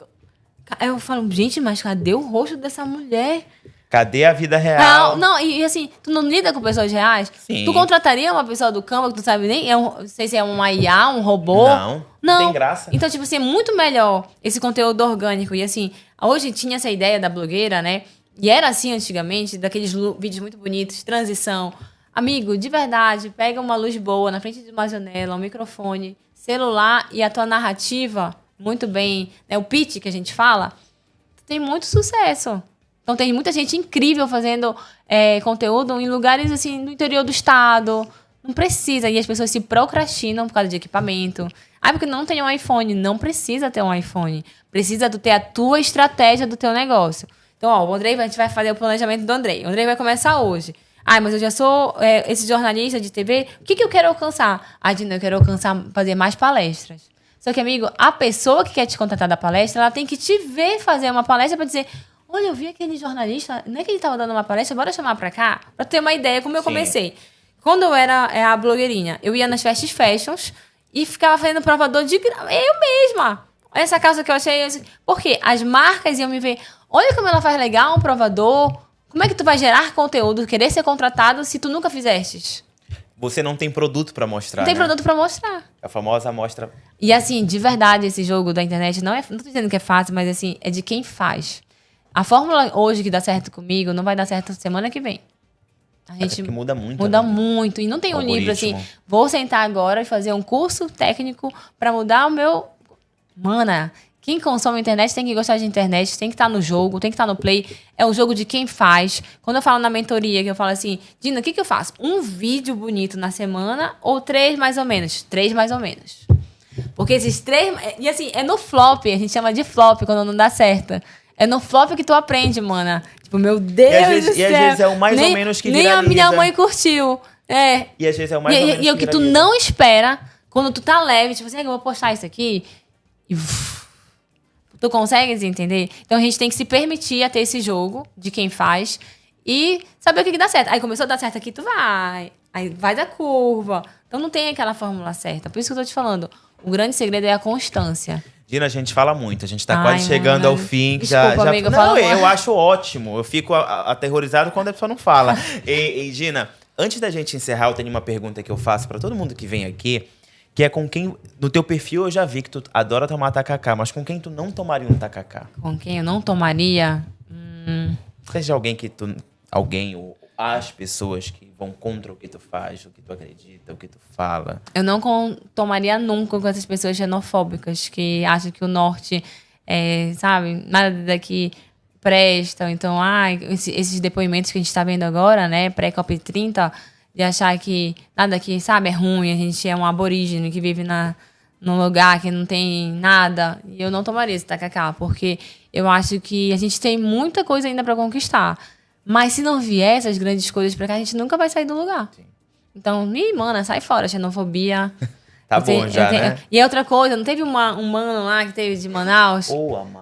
Aí eu falo, gente, mas cadê o rosto dessa mulher? Cadê a vida real? Não, e assim, tu não lida com pessoas reais? Sim. Tu contrataria uma pessoa do Canva que tu sabe nem, não sei se é uma IA, um robô? Não tem graça. Então, tipo assim, é muito melhor esse conteúdo orgânico. E assim, hoje tinha essa ideia da blogueira, né? E era assim antigamente, daqueles vídeos muito bonitos, transição. Amigo, de verdade, pega uma luz boa na frente de uma janela, um microfone, celular e a tua narrativa, muito bem, né? O pitch que a gente fala, tem muito sucesso. Então tem muita gente incrível fazendo conteúdo em lugares assim no interior do estado. Não precisa. E as pessoas se procrastinam por causa de equipamento. Porque não tem um iPhone. Não precisa ter um iPhone. Precisa ter a tua estratégia do teu negócio. Então, o Andrei, a gente vai fazer o planejamento do Andrei. O Andrei vai começar hoje. Mas eu já sou esse jornalista de TV. O que eu quero alcançar? Dina, eu quero fazer mais palestras. Só que, amigo, a pessoa que quer te contratar da palestra, ela tem que te ver fazer uma palestra para dizer... Olha, eu vi aquele jornalista, não é que ele estava dando uma palestra, bora chamar pra cá? Pra ter uma ideia como eu comecei. Quando eu era a blogueirinha, eu ia nas fast fashions e ficava fazendo provador de grama. Eu mesma. Essa calça que eu achei... Por quê? As marcas iam me ver. Olha como ela faz legal um provador. Como é que tu vai gerar conteúdo, querer ser contratado se tu nunca fizestes? Você não tem produto pra mostrar, Não tem produto pra mostrar. A famosa amostra. E assim, de verdade, esse jogo da internet não tô dizendo que é fácil, mas assim, é de quem faz. A fórmula hoje que dá certo comigo não vai dar certo semana que vem. A gente porque muda muito. Muda muito. E não tem um livro assim, vou sentar agora e fazer um curso técnico para mudar o meu... Mana, quem consome internet tem que gostar de internet, tem que estar no jogo, tem que estar no play. É o jogo de quem faz. Quando eu falo na mentoria, que eu falo assim, Dina, o que eu faço? Um vídeo bonito na semana ou 3 mais ou menos? 3 mais ou menos. Porque esses 3... E assim, é no flop, a gente chama de flop quando não dá certo. É no flop que tu aprende, mana. Tipo, meu Deus do céu. E às vezes é o mais ou menos que viraliza. Nem a minha mãe curtiu. E às vezes é o mais ou menos que viraliza. E o que tu não espera, quando tu tá leve, tipo assim, eu vou postar isso aqui, e... Tu consegues entender? Então a gente tem que se permitir a ter esse jogo de quem faz e saber o que dá certo. Aí começou a dar certo aqui, tu vai. Aí vai da curva. Então não tem aquela fórmula certa. Por isso que eu tô te falando. O grande segredo é a constância. Dina, a gente fala muito, a gente tá quase chegando ao fim. Desculpa, amiga, não, eu acho ótimo. Eu fico aterrorizado quando a pessoa não fala. E Dina, antes da gente encerrar, eu tenho uma pergunta que eu faço pra todo mundo que vem aqui, que é com quem... No teu perfil eu já vi que tu adora tomar tacacá, mas com quem tu não tomaria um tacacá? Com quem eu não tomaria? Seja alguém que tu... Alguém ou as pessoas que vão contra o que tu faz, o que tu acredita, o que tu fala. Eu não tomaria nunca com essas pessoas xenofóbicas que acham que o norte sabe, nada daqui presta. Então, esses depoimentos que a gente tá vendo agora, né, pré-COP30, de achar que nada aqui, sabe, é ruim, a gente é um aborígene que vive num lugar que não tem nada. E eu não tomaria esse tacacá, porque eu acho que a gente tem muita coisa ainda para conquistar. Mas se não vier essas grandes coisas pra cá, a gente nunca vai sair do lugar. Sim. Então, mana, sai fora, xenofobia. Tá bom já, né? E outra coisa, não teve um mano lá que teve de Manaus?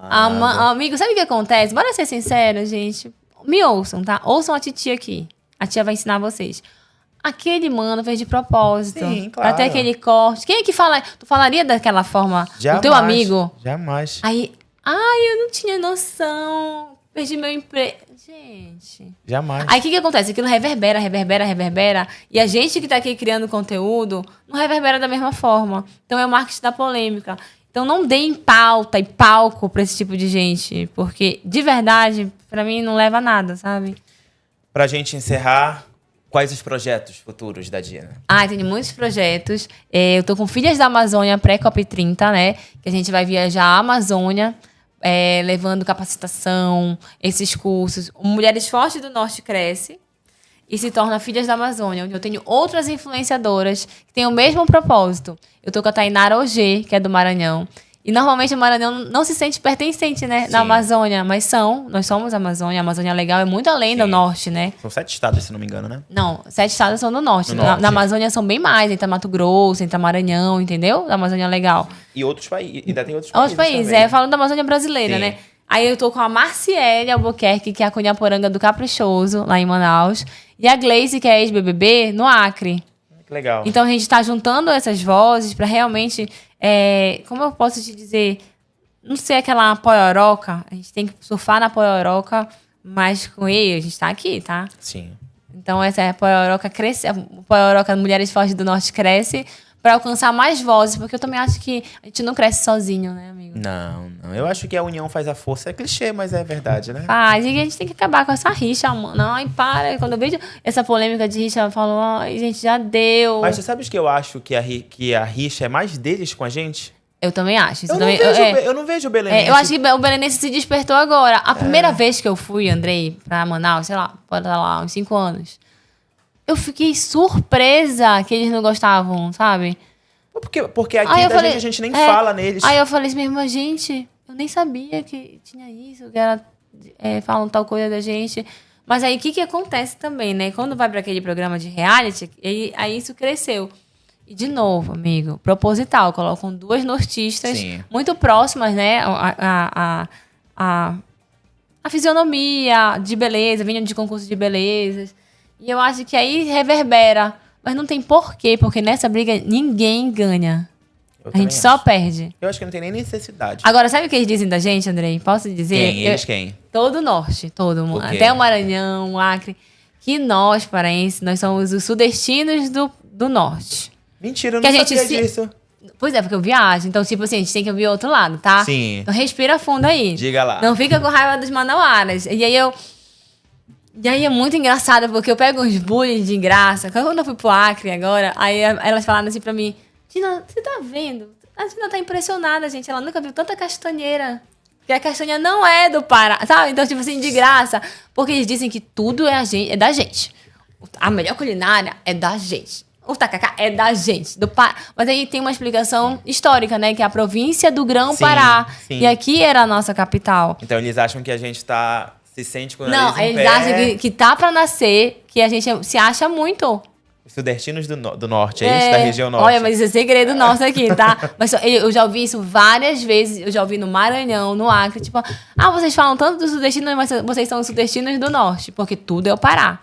Amigo, sabe o que acontece? Bora ser sincero, gente. Me ouçam, tá? Ouçam a titia aqui. A tia vai ensinar vocês. Aquele mano fez de propósito. Sim, claro. Pra ter aquele corte. Quem é que fala? Tu falaria daquela forma jamais, do teu amigo? Jamais. Aí, eu não tinha noção. Perdi meu emprego. Gente. Jamais. Aí o que acontece? Aquilo reverbera. E a gente que tá aqui criando conteúdo não reverbera da mesma forma. Então é o marketing da polêmica. Então não deem pauta e palco pra esse tipo de gente. Porque, de verdade, pra mim não leva a nada, sabe? Pra gente encerrar, quais os projetos futuros da Dina? Tem muitos projetos. Eu tô com Filhas da Amazônia pré-COP30, né? Que a gente vai viajar à Amazônia. Levando capacitação, esses cursos. Mulheres Fortes do Norte cresce e se torna Filhas da Amazônia, onde eu tenho outras influenciadoras que têm o mesmo propósito. Eu tô com a Tainara Ogê, que é do Maranhão, E normalmente o Maranhão não se sente pertencente, né? Sim. Na Amazônia, mas nós somos a Amazônia. A Amazônia Legal é muito além do Sim. norte, né? São 7 estados, se não me engano, né? Não, 7 estados são do norte. No norte. Na Amazônia são bem mais. Entra Mato Grosso, entra Maranhão, entendeu? Da Amazônia Legal. E outros países. Ainda tem outros Outros países países, também, né? falando da Amazônia brasileira, Sim. né? Aí eu tô com a Marciele Albuquerque, que é a cunhaporanga do Caprichoso, lá em Manaus. E a Gleice, que é ex-BBB, no Acre. Que legal. Então a gente tá juntando essas vozes pra realmente... como eu posso te dizer... Não sei, aquela poioroca. A gente tem que surfar na poioroca, mas com ele, a gente tá aqui, tá? Sim. Então essa poioroca cresce, a poioroca Mulheres Fortes do Norte cresce pra alcançar mais vozes, porque eu também acho que a gente não cresce sozinho, né, amigo? Não. Eu acho que a união faz a força. É clichê, mas é verdade, né? Faz, e a gente tem que acabar com essa rixa, mano. Ai, para. Quando eu vejo essa polêmica de rixa, eu falo, ai, gente, já deu. Mas tu sabes que eu acho que a rixa é mais deles com a gente? Eu também acho. Isso Eu, também, eu não vejo o Belenense. eu acho que o Belenense se despertou agora. A primeira vez que eu fui, Andrei, pra Manaus, sei lá, pode estar lá, uns 5 anos, eu fiquei surpresa que eles não gostavam, sabe? Porque aqui Aí eu falei, a gente nem fala neles. Aí eu falei assim, minha irmã, gente, eu nem sabia que tinha isso, que era falam tal coisa da gente. Mas aí o que acontece também, né? Quando vai para aquele programa de reality, aí isso cresceu. E de novo, amigo, proposital, colocam 2 nortistas Sim. muito próximas, né? A fisionomia de beleza, vinham de concurso de belezas. E eu acho que aí reverbera. Mas não tem porquê, porque nessa briga ninguém ganha. Eu A gente também só acho. perde. Eu acho que não tem nem necessidade. Agora, sabe o que eles dizem da gente, Andrei? Posso dizer? Quem? Eles quem? Todo o norte, todo. Por quê? Até o Maranhão, o Acre. Que nós, paraenses, nós somos os sudestinos do norte. Mentira, eu Que não a gente sabia se- disso. Pois é, porque eu viajo. Então, tipo assim, a gente tem que ouvir o outro lado, tá? Sim. Então, respira fundo aí. Diga lá. Não fica com raiva dos manauaras. E aí é muito engraçado, porque eu pego uns bullying de graça. Quando eu fui pro Acre agora, aí elas falaram assim pra mim, Tina, você tá vendo? A Tina tá impressionada, gente. Ela nunca viu tanta castanheira. Porque a castanha não é do Pará, sabe? Então, tipo assim, de graça. Porque eles dizem que tudo é da gente. A melhor culinária é da gente. O tacacá é da gente. Mas aí tem uma explicação histórica, né? Que é a província do Grão-Pará. Sim. E aqui era a nossa capital. Então eles acham que a gente se sente com o Não, nariz em eles pé. acham que tá pra nascer, que a gente se acha muito. Os sudestinos do norte, é isso? Da região norte. Olha, mas isso é segredo nosso aqui, tá? Mas eu já ouvi isso várias vezes. Eu já ouvi no Maranhão, no Acre. Tipo, vocês falam tanto do sudestino, mas vocês são os sudestinos do norte. Porque tudo é o Pará.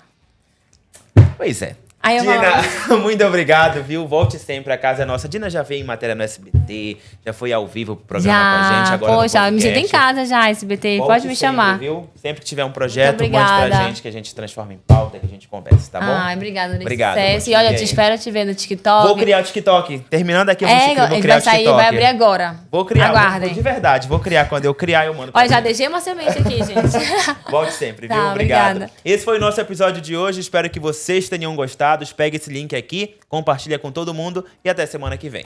Pois é. Aí eu Dina, muito obrigado, viu? Volte sempre, a casa é nossa. Dina já veio em matéria no SBT, já foi ao vivo pro programa com a gente. Agora poxa, no me sinto em podcast. casa já, SBT. Volte Pode me sempre, chamar. Viu? Sempre que tiver um projeto, Muito mande pra obrigada. gente, que a gente transforma em pauta, que a gente conversa, tá bom? Ai, obrigada, André. Obrigado, Sucesso. E continue olha, aí. te espero te ver no TikTok. Vou criar o TikTok. Terminando aqui, eu vou ele criar vai o sair, TikTok. vai abrir agora. Vou criar, Aguardem. de verdade, vou criar. Quando eu criar, eu mando pra Olha, já você. deixei uma semente aqui, gente. Volte sempre, viu? Tá, Obrigado. obrigada. Esse foi o nosso episódio de hoje. Espero que vocês tenham gostado. Pega esse link aqui, compartilha com todo mundo e até semana que vem.